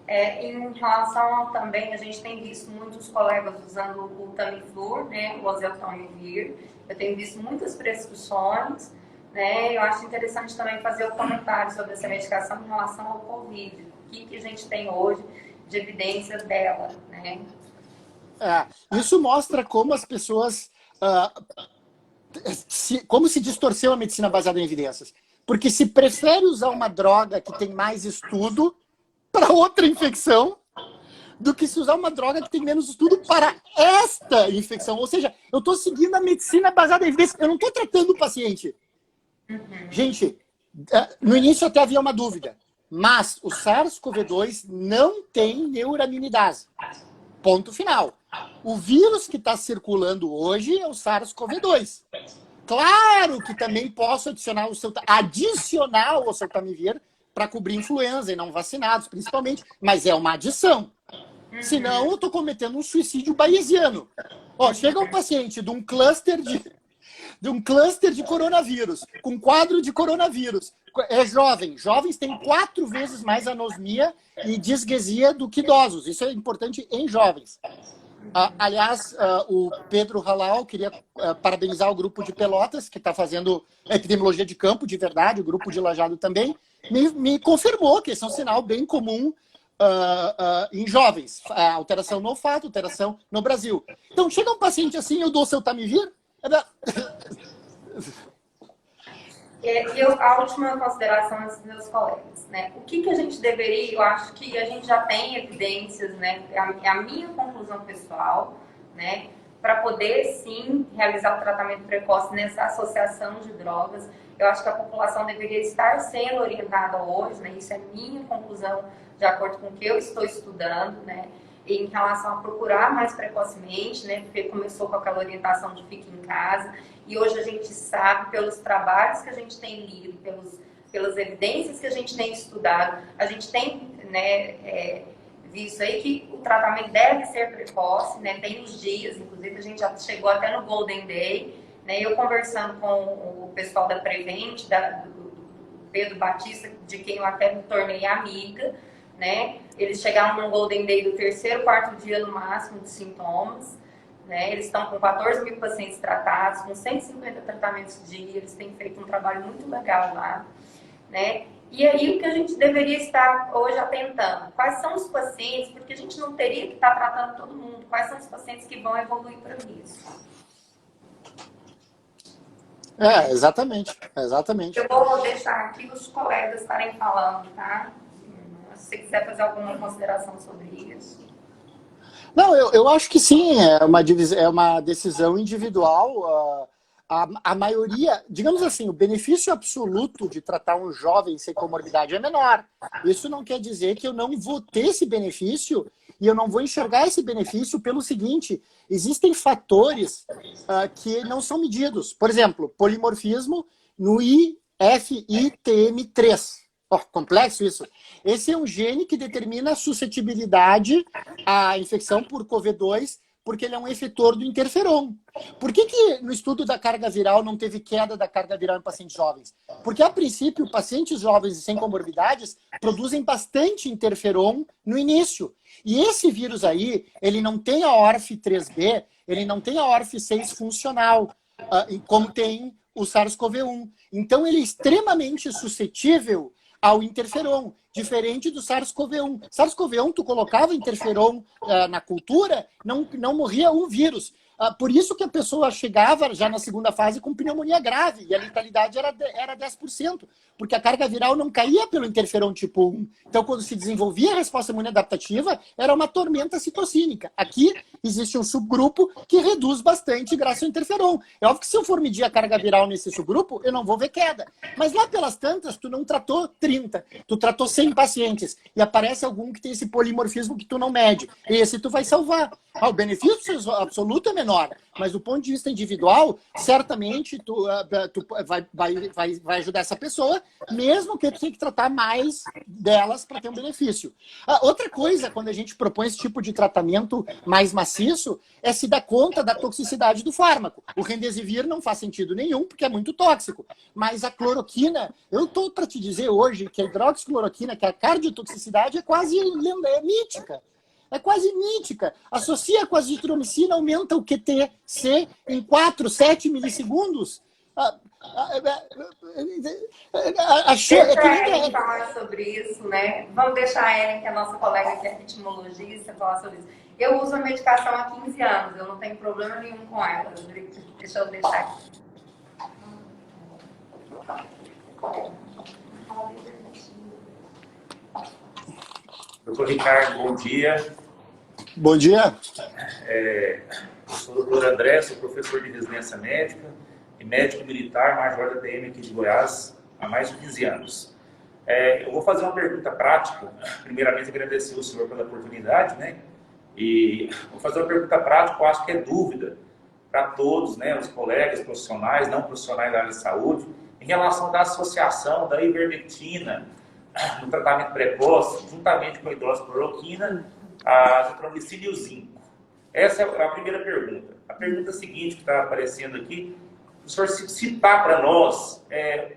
Em relação também, a gente tem visto muitos colegas usando o Tamiflu, né, o oseltamivir. Eu tenho visto muitas prescrições, né? Eu acho interessante também fazer o comentário sobre essa medicação em relação ao Covid. O que a gente tem hoje de evidências dela, né? Isso mostra como as pessoas... como se distorceu a medicina baseada em evidências. Porque se prefere usar uma droga que tem mais estudo para outra infecção do que se usar uma droga que tem menos estudo para esta infecção. Ou seja, eu estou seguindo a medicina baseada em evidências. Eu não estou tratando o paciente. Gente, no início até havia uma dúvida, mas o SARS-CoV-2 não tem neuraminidase. Ponto final. O vírus que está circulando hoje é o SARS-CoV-2. Claro que também posso adicionar o oseltamivir para cobrir influenza e não vacinados, principalmente, mas é uma adição. Senão, eu estou cometendo um suicídio bayesiano. Chega um paciente de um cluster de coronavírus, com quadro de coronavírus. É jovem. Jovens têm 4 vezes mais anosmia e disgnesia do que idosos. Isso é importante em jovens. Aliás, o Pedro Halal queria parabenizar o grupo de Pelotas, que está fazendo epidemiologia de campo, de verdade, o grupo de Lajeado também, me confirmou que esse é um sinal bem comum em jovens. Alteração no olfato, alteração no Brasil. Então, chega um paciente assim, eu dou oseltamivir? A última consideração dos meus colegas, né? O que a gente deveria, eu acho que a gente já tem evidências, né? É a minha conclusão pessoal, né? Para poder, sim, realizar o tratamento precoce nessa associação de drogas. Eu acho que a população deveria estar sendo orientada hoje, né? Isso é minha conclusão, de acordo com o que eu estou estudando, né? Em relação a procurar mais precocemente, né? Porque começou com aquela orientação de fique em casa. E hoje a gente sabe, pelos trabalhos que a gente tem lido, pelas evidências que a gente tem estudado, a gente tem, né, visto aí que o tratamento deve ser precoce, né? Tem os dias, inclusive a gente já chegou até no Golden Day, né? Eu conversando com o pessoal da Prevent, do Pedro Batista, de quem eu até me tornei amiga, né? Eles chegaram no Golden Day do 3º, 4º dia no máximo de sintomas, né? Eles estão com 14 mil pacientes tratados, com 150 tratamentos dia, eles têm feito um trabalho muito legal lá, né? E aí o que a gente deveria estar hoje atentando? Quais são os pacientes, porque a gente não teria que estar tratando todo mundo, quais são os pacientes que vão evoluir para isso? Exatamente. Eu vou deixar aqui os colegas estarem falando, tá? Se você quiser fazer alguma consideração sobre isso. Não, eu acho que sim, é uma decisão individual. A maioria, digamos assim, o benefício absoluto de tratar um jovem sem comorbidade é menor. Isso não quer dizer que eu não vou ter esse benefício e eu não vou enxergar esse benefício pelo seguinte: existem fatores que não são medidos. Por exemplo, polimorfismo no IFITM3. Complexo isso. Esse é um gene que determina a suscetibilidade à infecção por COVID-2, porque ele é um efetor do interferon. Por que no estudo da carga viral não teve queda da carga viral em pacientes jovens? Porque, a princípio, pacientes jovens e sem comorbidades produzem bastante interferon no início. E esse vírus aí, ele não tem a ORF3b, ele não tem a ORF6 funcional, como tem o SARS-CoV-1. Então, ele é extremamente suscetível ao interferon, diferente do SARS-CoV-1. SARS-CoV-1, tu colocava interferon na cultura, não morria um vírus. Por isso que a pessoa chegava já na segunda fase com pneumonia grave, e a letalidade era 10%, porque a carga viral não caía pelo interferon tipo 1. Então, quando se desenvolvia a resposta imunoadaptativa, era uma tormenta citocínica. Aqui existe um subgrupo que reduz bastante graças ao interferon. É óbvio que se eu for medir a carga viral nesse subgrupo, eu não vou ver queda. Mas lá pelas tantas, tu não tratou 30, tu tratou 100 pacientes, e aparece algum que tem esse polimorfismo que tu não mede. Esse tu vai salvar. O benefício absoluto é menor, mas do ponto de vista individual, certamente tu vai ajudar essa pessoa, mesmo que tu tenha que tratar mais delas para ter um benefício. Outra coisa, quando a gente propõe esse tipo de tratamento mais maciço, é se dar conta da toxicidade do fármaco. O remdesivir não faz sentido nenhum, porque é muito tóxico. Mas a cloroquina, eu estou para te dizer hoje que a hidroxicloroquina, que é a cardiotoxicidade, é quase mítica. É quase mítica. Associa com a azitromicina, aumenta o QTc em 4, 7 milissegundos. Deixa a Ellen falar sobre isso, né? Vamos deixar a Ellen, que é a nossa colega que é epidemiologista, falar sobre isso. Eu uso a medicação há 15 anos, eu não tenho problema nenhum com ela. Deixa eu deixar aqui. Doutor Ricardo, bom dia. Bom dia. Sou o doutor André, sou professor de residência médica e médico militar, major da PM aqui de Goiás, há mais de 15 anos. Eu vou fazer uma pergunta prática. Primeiramente, agradecer ao senhor pela oportunidade, né? E vou fazer uma pergunta prática, eu acho que é dúvida para todos, né? Os colegas profissionais, não profissionais da área de saúde, em relação da associação da ivermectina no tratamento precoce, juntamente com a hidroxicloroquina, a azitromicina e o zinco. Essa é a primeira pergunta. A pergunta seguinte que está aparecendo aqui, o senhor citar para nós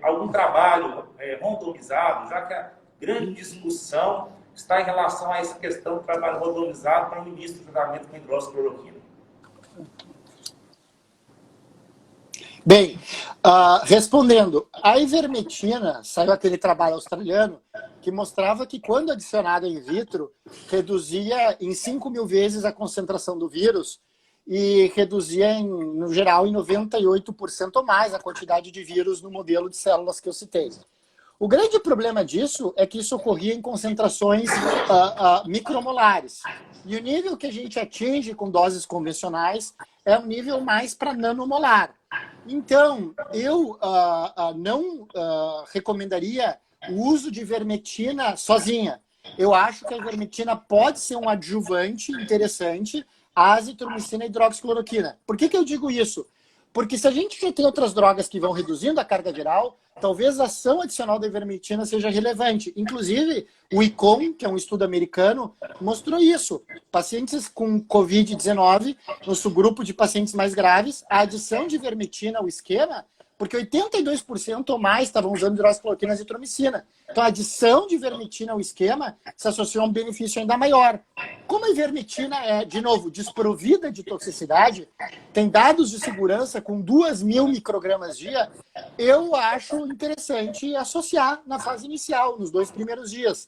algum trabalho randomizado, já que a grande discussão está em relação a essa questão do trabalho randomizado para o início do tratamento com hidroxicloroquina. Bem, respondendo, a ivermectina, saiu aquele trabalho australiano que mostrava que quando adicionada in vitro, reduzia em 5.000 vezes a concentração do vírus e reduzia, no geral, em 98% ou mais a quantidade de vírus no modelo de células que eu citei. O grande problema disso é que isso ocorria em concentrações micromolares. E o nível que a gente atinge com doses convencionais é um nível mais para nanomolar. Então, eu não recomendaria o uso de ivermectina sozinha. Eu acho que a ivermectina pode ser um adjuvante interessante à azitromicina e hidroxicloroquina. Por que eu digo isso? Porque se a gente já tem outras drogas que vão reduzindo a carga viral, talvez a ação adicional da ivermectina seja relevante. Inclusive, o ICOM, que é um estudo americano, mostrou isso. Pacientes com Covid-19, no subgrupo de pacientes mais graves, a adição de ivermectina ao esquema, porque 82% ou mais estavam usando hidroxicloroquina e azitromicina. Então, a adição de ivermectina ao esquema se associou a um benefício ainda maior. Como a ivermectina é, de novo, desprovida de toxicidade, tem dados de segurança com 2.000 microgramas dia, eu acho interessante associar na fase inicial, nos 2 primeiros dias.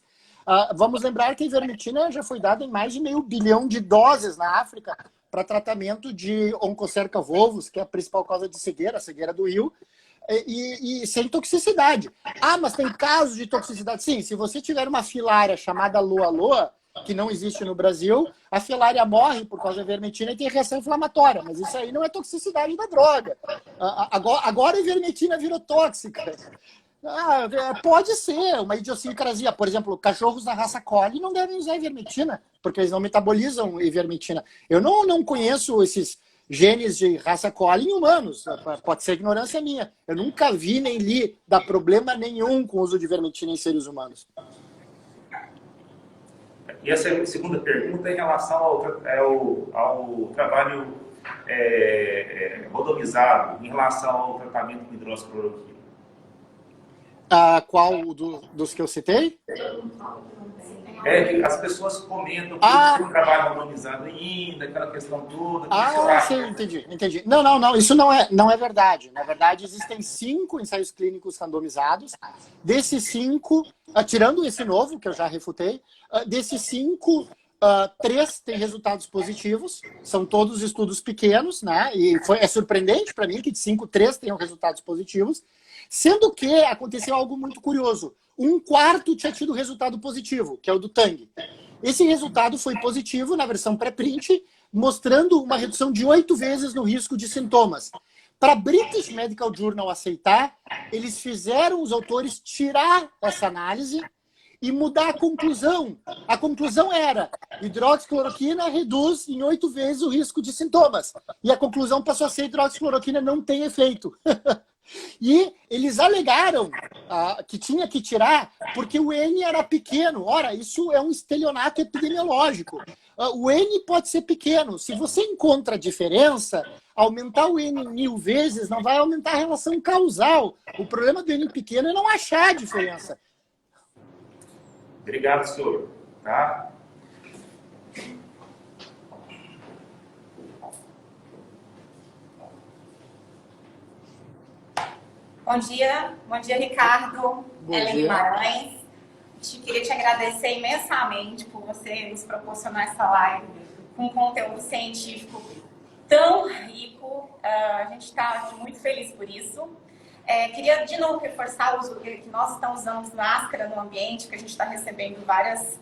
Vamos lembrar que a ivermectina já foi dada em mais de 500 milhões de doses na África para tratamento de oncocerca volvus, que é a principal causa de cegueira, a cegueira do Rio, e sem toxicidade. Mas tem casos de toxicidade? Sim, se você tiver uma filária chamada Loa-Loa, que não existe no Brasil, a filária morre por causa da ivermectina e tem reação inflamatória, mas isso aí não é toxicidade da droga. Agora a ivermectina virou tóxica. Pode ser uma idiosincrasia. Por exemplo, cachorros da raça Collie não devem usar ivermectina, porque eles não metabolizam ivermectina. Eu não conheço esses genes de raça Collie em humanos. Pode ser ignorância minha. Eu nunca vi nem li dar problema nenhum com o uso de ivermectina em seres humanos. E essa segunda pergunta é em relação ao trabalho randomizado, em relação ao tratamento com hidroxicloroquina. Qual dos que eu citei? As pessoas comentam que tem um trabalho randomizado ainda, aquela questão toda. Sim, entendi. Não, isso não é verdade. Na verdade, existem 5 ensaios clínicos randomizados. Desses 5, tirando esse novo, que eu já refutei, desses 5, 3 têm resultados positivos, são todos estudos pequenos, né? E é surpreendente para mim que de 5, 3 tenham resultados positivos, sendo que aconteceu algo muito curioso. 1/4 tinha tido resultado positivo, que é o do Tang. Esse resultado foi positivo na versão pré-print, mostrando uma redução de 8 vezes no risco de sintomas. Para British Medical Journal aceitar, eles fizeram os autores tirar essa análise e mudar a conclusão. A conclusão era: hidroxicloroquina reduz em 8 vezes o risco de sintomas. E a conclusão passou a ser: hidroxicloroquina não tem efeito. E eles alegaram que tinha que tirar porque o N era pequeno. Ora, isso é um estelionato epidemiológico. O N pode ser pequeno. Se você encontra a diferença, aumentar o N 1000 vezes não vai aumentar a relação causal. O problema do N pequeno é não achar a diferença. Obrigado, senhor. Tá? Bom dia, Ricardo. Bom Ellen dia. Guimarães. Queria te agradecer imensamente por você nos proporcionar essa live com um conteúdo científico tão rico. A gente está muito feliz por isso. Queria de novo reforçar o uso que nós estamos usando máscara no ambiente, que a gente está recebendo vários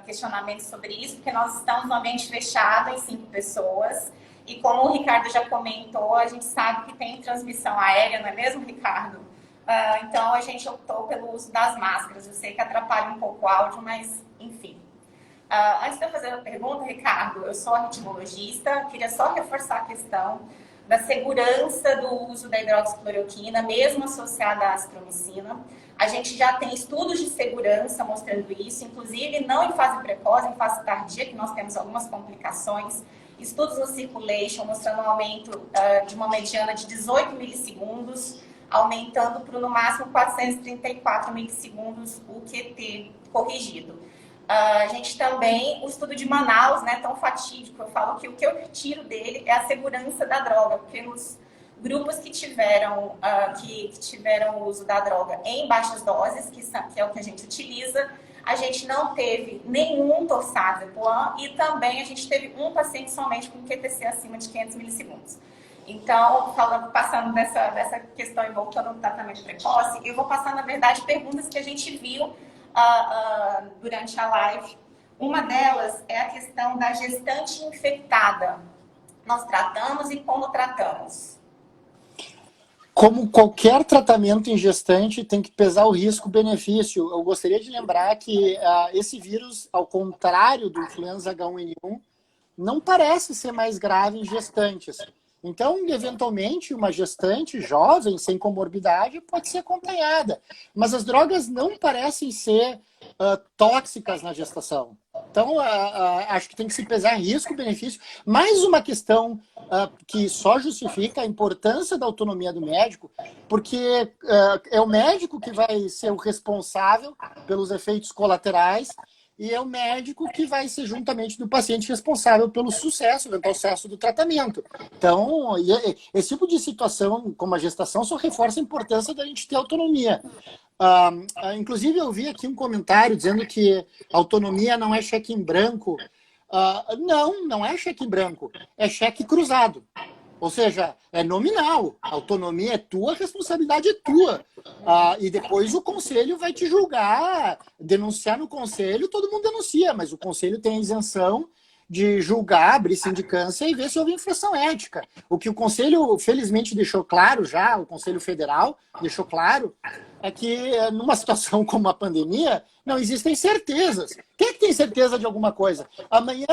questionamentos sobre isso, porque nós estamos num ambiente fechado em 5 pessoas. E como o Ricardo já comentou, a gente sabe que tem transmissão aérea, não é mesmo, Ricardo? Então a gente optou pelo uso das máscaras. Eu sei que atrapalha um pouco o áudio, mas enfim. Antes de eu fazer a pergunta, Ricardo, eu sou arritmologista, queria só reforçar a questão da segurança do uso da hidroxicloroquina, mesmo associada à azitromicina. A gente já tem estudos de segurança mostrando isso, inclusive não em fase precoce, em fase tardia, que nós temos algumas complicações. Estudos no Circulation mostrando um aumento de uma mediana de 18 milissegundos, aumentando para no máximo 434 milissegundos o QT corrigido. A gente também, o estudo de Manaus, né, tão fatídico, eu falo que o que eu retiro dele é a segurança da droga, porque nos grupos que tiveram o uso da droga em baixas doses, que é o que a gente utiliza, a gente não teve nenhum torsazepam e também a gente teve um paciente somente com QTC acima de 500 milissegundos. Então, passando dessa questão e voltando ao tratamento precoce, eu vou passar, na verdade, perguntas que a gente viu durante a live. Uma delas é a questão da gestante infectada. Nós tratamos e como tratamos? Como qualquer tratamento em gestante, tem que pesar o risco-benefício. Eu gostaria de lembrar que esse vírus, ao contrário do influenza H1N1, não parece ser mais grave em gestantes. Então, eventualmente, uma gestante jovem, sem comorbidade, pode ser acompanhada. Mas as drogas não parecem ser tóxicas na gestação. Então, acho que tem que se pesar risco-benefício. Mais uma questão que só justifica a importância da autonomia do médico, porque é o médico que vai ser o responsável pelos efeitos colaterais e é o médico que vai ser, juntamente do paciente, responsável pelo sucesso, eventual sucesso do tratamento. Então, esse tipo de situação, como a gestação, só reforça a importância da gente ter autonomia. Inclusive, eu vi aqui um comentário dizendo que autonomia não é cheque em branco. Não é cheque em branco, é cheque cruzado. Ou seja, é nominal. A autonomia é tua, a responsabilidade é tua. E depois o conselho vai te julgar, denunciar no conselho, todo mundo denuncia, mas o conselho tem a isenção de julgar, abrir sindicância e ver se houve infração ética. O que o conselho, felizmente, deixou claro já, o Conselho Federal deixou claro, é que numa situação como a pandemia, não existem certezas. Quem é que tem certeza de alguma coisa? Amanhã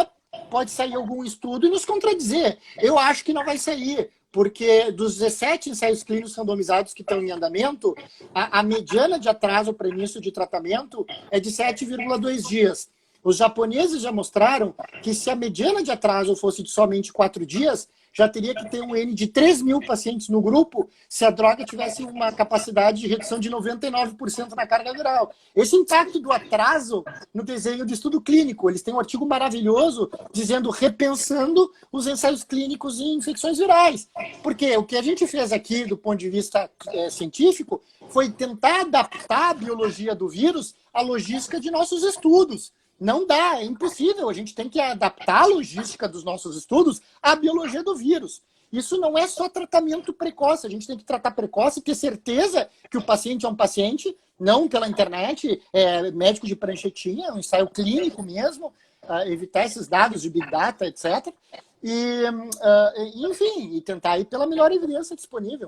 pode sair algum estudo e nos contradizer. Eu acho que não vai sair, porque dos 17 ensaios clínicos randomizados que estão em andamento, a mediana de atraso para início de tratamento é de 7,2 dias. Os japoneses já mostraram que se a mediana de atraso fosse de somente 4 dias, já teria que ter um N de 3 mil pacientes no grupo se a droga tivesse uma capacidade de redução de 99% na carga viral. Esse impacto do atraso no desenho de estudo clínico, eles têm um artigo maravilhoso dizendo repensando os ensaios clínicos em infecções virais. Porque o que a gente fez aqui do ponto de vista científico foi tentar adaptar a biologia do vírus à logística de nossos estudos. Não dá, é impossível. A gente tem que adaptar a logística dos nossos estudos à biologia do vírus. Isso não é só tratamento precoce. A gente tem que tratar precoce e ter certeza que o paciente é um paciente, não pela internet, médico de pranchetinha, é um ensaio clínico mesmo, evitar esses dados de Big Data, etc. E, enfim, e tentar ir pela melhor evidência disponível.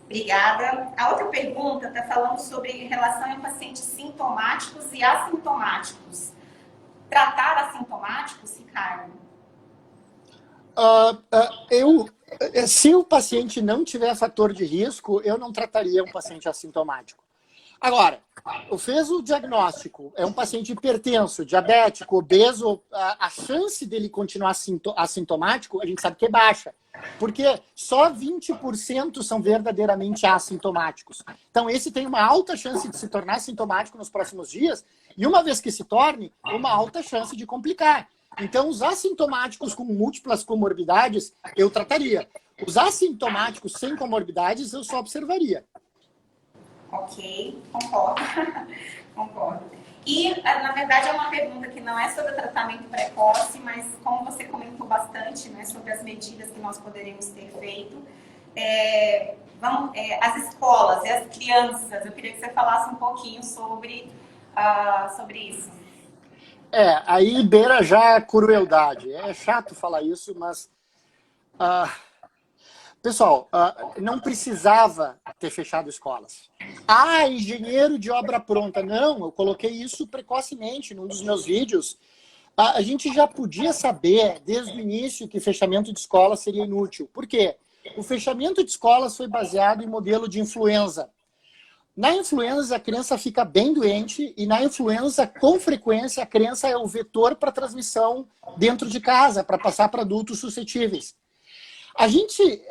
Obrigada. A outra pergunta está falando sobre relação em pacientes sintomáticos e assintomáticos. Tratar assintomáticos, Ricardo? Se o paciente não tiver fator de risco, eu não trataria um paciente assintomático. Agora, fez o diagnóstico, é um paciente hipertenso, diabético, obeso, a chance dele continuar assintomático, a gente sabe que é baixa. Porque só 20% são verdadeiramente assintomáticos. Então, esse tem uma alta chance de se tornar assintomático nos próximos dias, e uma vez que se torne, uma alta chance de complicar. Então, os assintomáticos com múltiplas comorbidades, eu trataria. Os assintomáticos sem comorbidades, eu só observaria. Ok, concordo. Concordo. E, na verdade, é uma pergunta que não é sobre o tratamento precoce, mas como você comentou bastante, né, sobre as medidas que nós poderíamos ter feito. As escolas e as crianças, eu queria que você falasse um pouquinho sobre isso. Aí beira já a crueldade. É chato falar isso, mas... pessoal, não precisava ter fechado escolas. Engenheiro de obra pronta. Não, eu coloquei isso precocemente num dos meus vídeos. A gente já podia saber, desde o início, que fechamento de escola seria inútil. Por quê? O fechamento de escolas foi baseado em modelo de influenza. Na influenza, a criança fica bem doente e na influenza, com frequência, a criança é o vetor para transmissão dentro de casa, para passar para adultos suscetíveis. A gente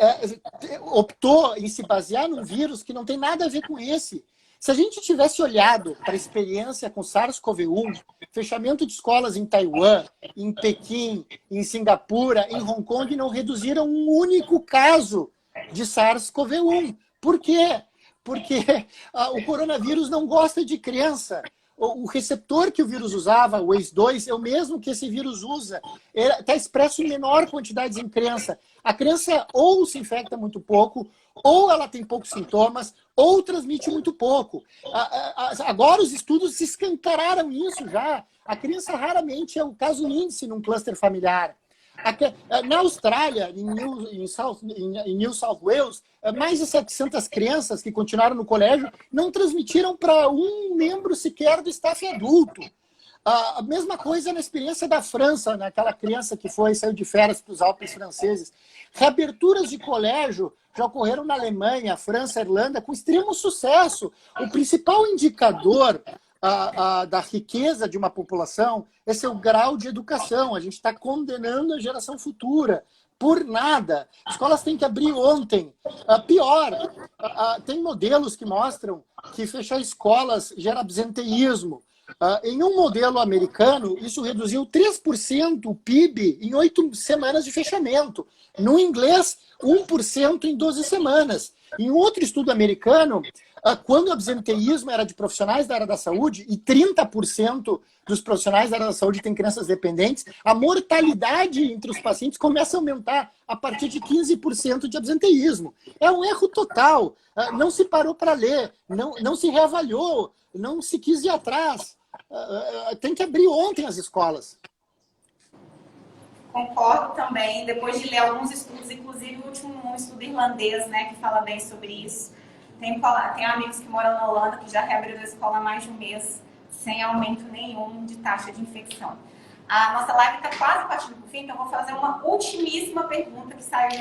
optou em se basear num vírus que não tem nada a ver com esse. Se a gente tivesse olhado para a experiência com SARS-CoV-1, fechamento de escolas em Taiwan, em Pequim, em Singapura, em Hong Kong, não reduziram um único caso de SARS-CoV-1. Por quê? Porque o coronavírus não gosta de criança. O receptor que o vírus usava, o ACE2, é o mesmo que esse vírus usa. Está expresso em menor quantidade em criança. A criança ou se infecta muito pouco, ou ela tem poucos sintomas, ou transmite muito pouco. Agora os estudos se escancararam isso já. A criança raramente é o caso índice num cluster familiar. Na Austrália, em New South Wales, mais de 700 crianças que continuaram no colégio não transmitiram para um membro sequer do staff adulto. A mesma coisa na experiência da França, naquela criança que saiu de férias para os Alpes franceses. Reaberturas de colégio já ocorreram na Alemanha, França, Irlanda, com extremo sucesso. O principal indicador da riqueza de uma população é seu grau de educação. A gente está condenando a geração futura por nada. Escolas têm que abrir ontem. Pior, tem modelos que mostram que fechar escolas gera absenteísmo. Em um modelo americano, isso reduziu 3% o PIB em 8 semanas de fechamento. No inglês, 1% em 12 semanas. Em um outro estudo americano, quando o absenteísmo era de profissionais da área da saúde, e 30% dos profissionais da área da saúde têm crianças dependentes, a mortalidade entre os pacientes começa a aumentar a partir de 15% de absenteísmo. É um erro total. Não se parou para ler, não se reavaliou, não se quis ir atrás. Tem que abrir ontem as escolas. Concordo também, depois de ler alguns estudos, inclusive o último estudo irlandês, né, que fala bem sobre isso. Tem amigos que moram na Holanda que já reabriram a escola há mais de um mês, sem aumento nenhum de taxa de infecção. A nossa live está quase partindo para o fim, então eu vou fazer uma ultimíssima pergunta que saiu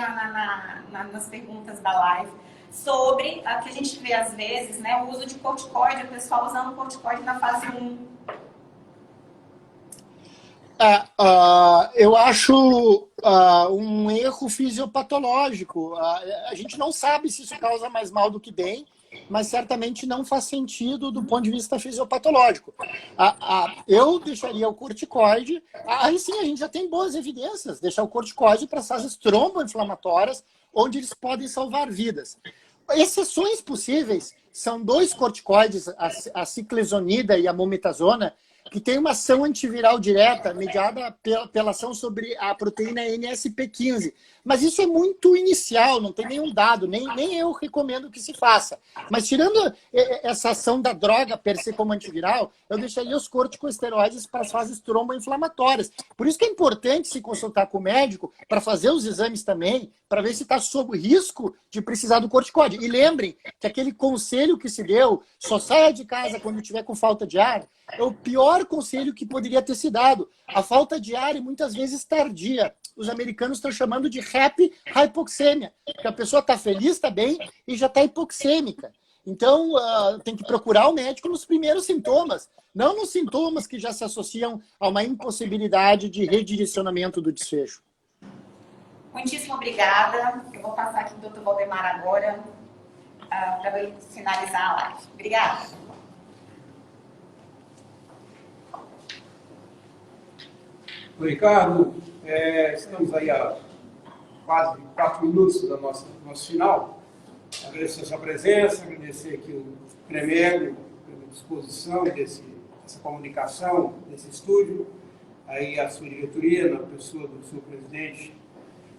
nas perguntas da live, sobre o que a gente vê às vezes, né, o uso de corticoide, o pessoal usando corticoide na fase 1. Eu acho um erro fisiopatológico. A gente não sabe se isso causa mais mal do que bem, mas certamente não faz sentido do ponto de vista fisiopatológico. Eu deixaria o corticoide. Aí sim, a gente já tem boas evidências. Deixar o corticoide para fases tromboinflamatórias, onde eles podem salvar vidas. Exceções possíveis são 2 corticoides, a ciclesonida e a mometasona, que tem uma ação antiviral direta mediada pela ação sobre a proteína NSP15. Mas isso é muito inicial, não tem nenhum dado, nem eu recomendo que se faça. Mas tirando essa ação da droga per se como antiviral, eu deixaria os corticosteroides para as fases tromboinflamatórias. Por isso que é importante se consultar com o médico para fazer os exames também, para ver se está sob risco de precisar do corticóide. E lembrem que aquele conselho que se deu, só saia de casa quando estiver com falta de ar, é o pior conselho que poderia ter se dado. A falta de ar é muitas vezes tardia. Os americanos estão chamando de happy hypoxemia, porque a pessoa está feliz, está bem e já está hipoxêmica. Então, tem que procurar o médico nos primeiros sintomas, não nos sintomas que já se associam a uma impossibilidade de redirecionamento do desfecho. Muitíssimo obrigada. Eu vou passar aqui para o Dr. Valdemar agora, para ele finalizar a live. Obrigada. Oi, Ricardo. Estamos aí a quase 4 minutos do nosso final. Agradecer a sua presença, agradecer aqui o CREMEGO pela disposição dessa comunicação, desse estúdio, aí a sua diretoria, na pessoa do seu presidente,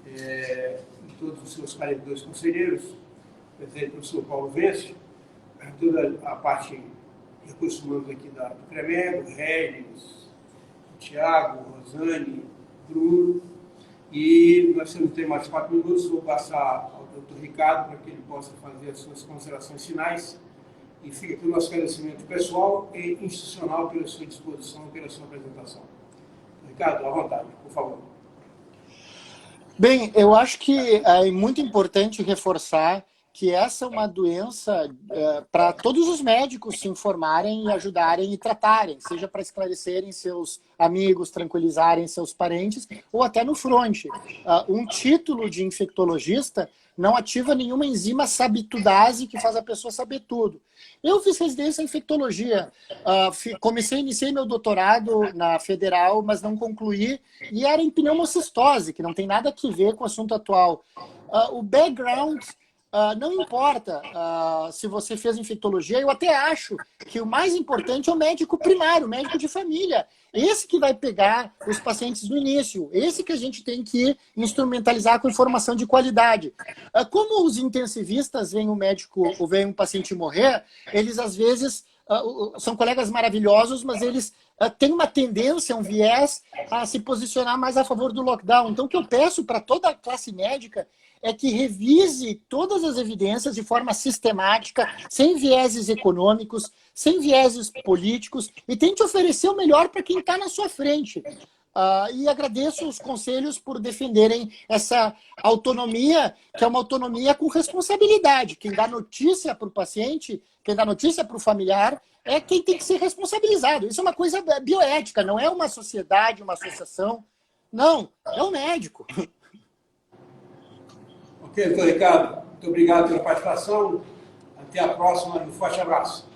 e todos os seus 42 conselheiros, o presidente professor Paulo Vence, toda a parte de recursos humanos aqui do CREMEGO, Regis, Tiago, Rosane, Bruno, e nós temos mais 4 minutos, vou passar ao Dr. Ricardo para que ele possa fazer as suas considerações finais, e fica aqui o nosso agradecimento pessoal e institucional pela sua disposição e pela sua apresentação. Ricardo, à vontade, por favor. Bem, eu acho que é muito importante reforçar que essa é uma doença para todos os médicos se informarem e ajudarem e tratarem, seja para esclarecerem seus amigos, tranquilizarem seus parentes, ou até no fronte. Um título de infectologista não ativa nenhuma enzima sabitudase que faz a pessoa saber tudo. Eu fiz residência em infectologia, iniciei meu doutorado na Federal, mas não concluí, e era em pneumocistose, que não tem nada a ver com o assunto atual. O background não importa se você fez infectologia, eu até acho que o mais importante é o médico primário, o médico de família. Esse que vai pegar os pacientes no início, esse que a gente tem que instrumentalizar com informação de qualidade. Como os intensivistas veem um médico ou veem um paciente morrer, eles às vezes são colegas maravilhosos, mas eles têm uma tendência, um viés a se posicionar mais a favor do lockdown. Então o que eu peço para toda a classe médica é que revise todas as evidências de forma sistemática, sem vieses econômicos, sem vieses políticos, e tente oferecer o melhor para quem está na sua frente. E agradeço os conselhos por defenderem essa autonomia, que é uma autonomia com responsabilidade. Quem dá notícia para o paciente, quem dá notícia para o familiar, é quem tem que ser responsabilizado. Isso é uma coisa bioética, não é uma sociedade, uma associação. Não, é o médico. Ok, doutor Ricardo, muito obrigado pela participação. Até a próxima e um forte abraço.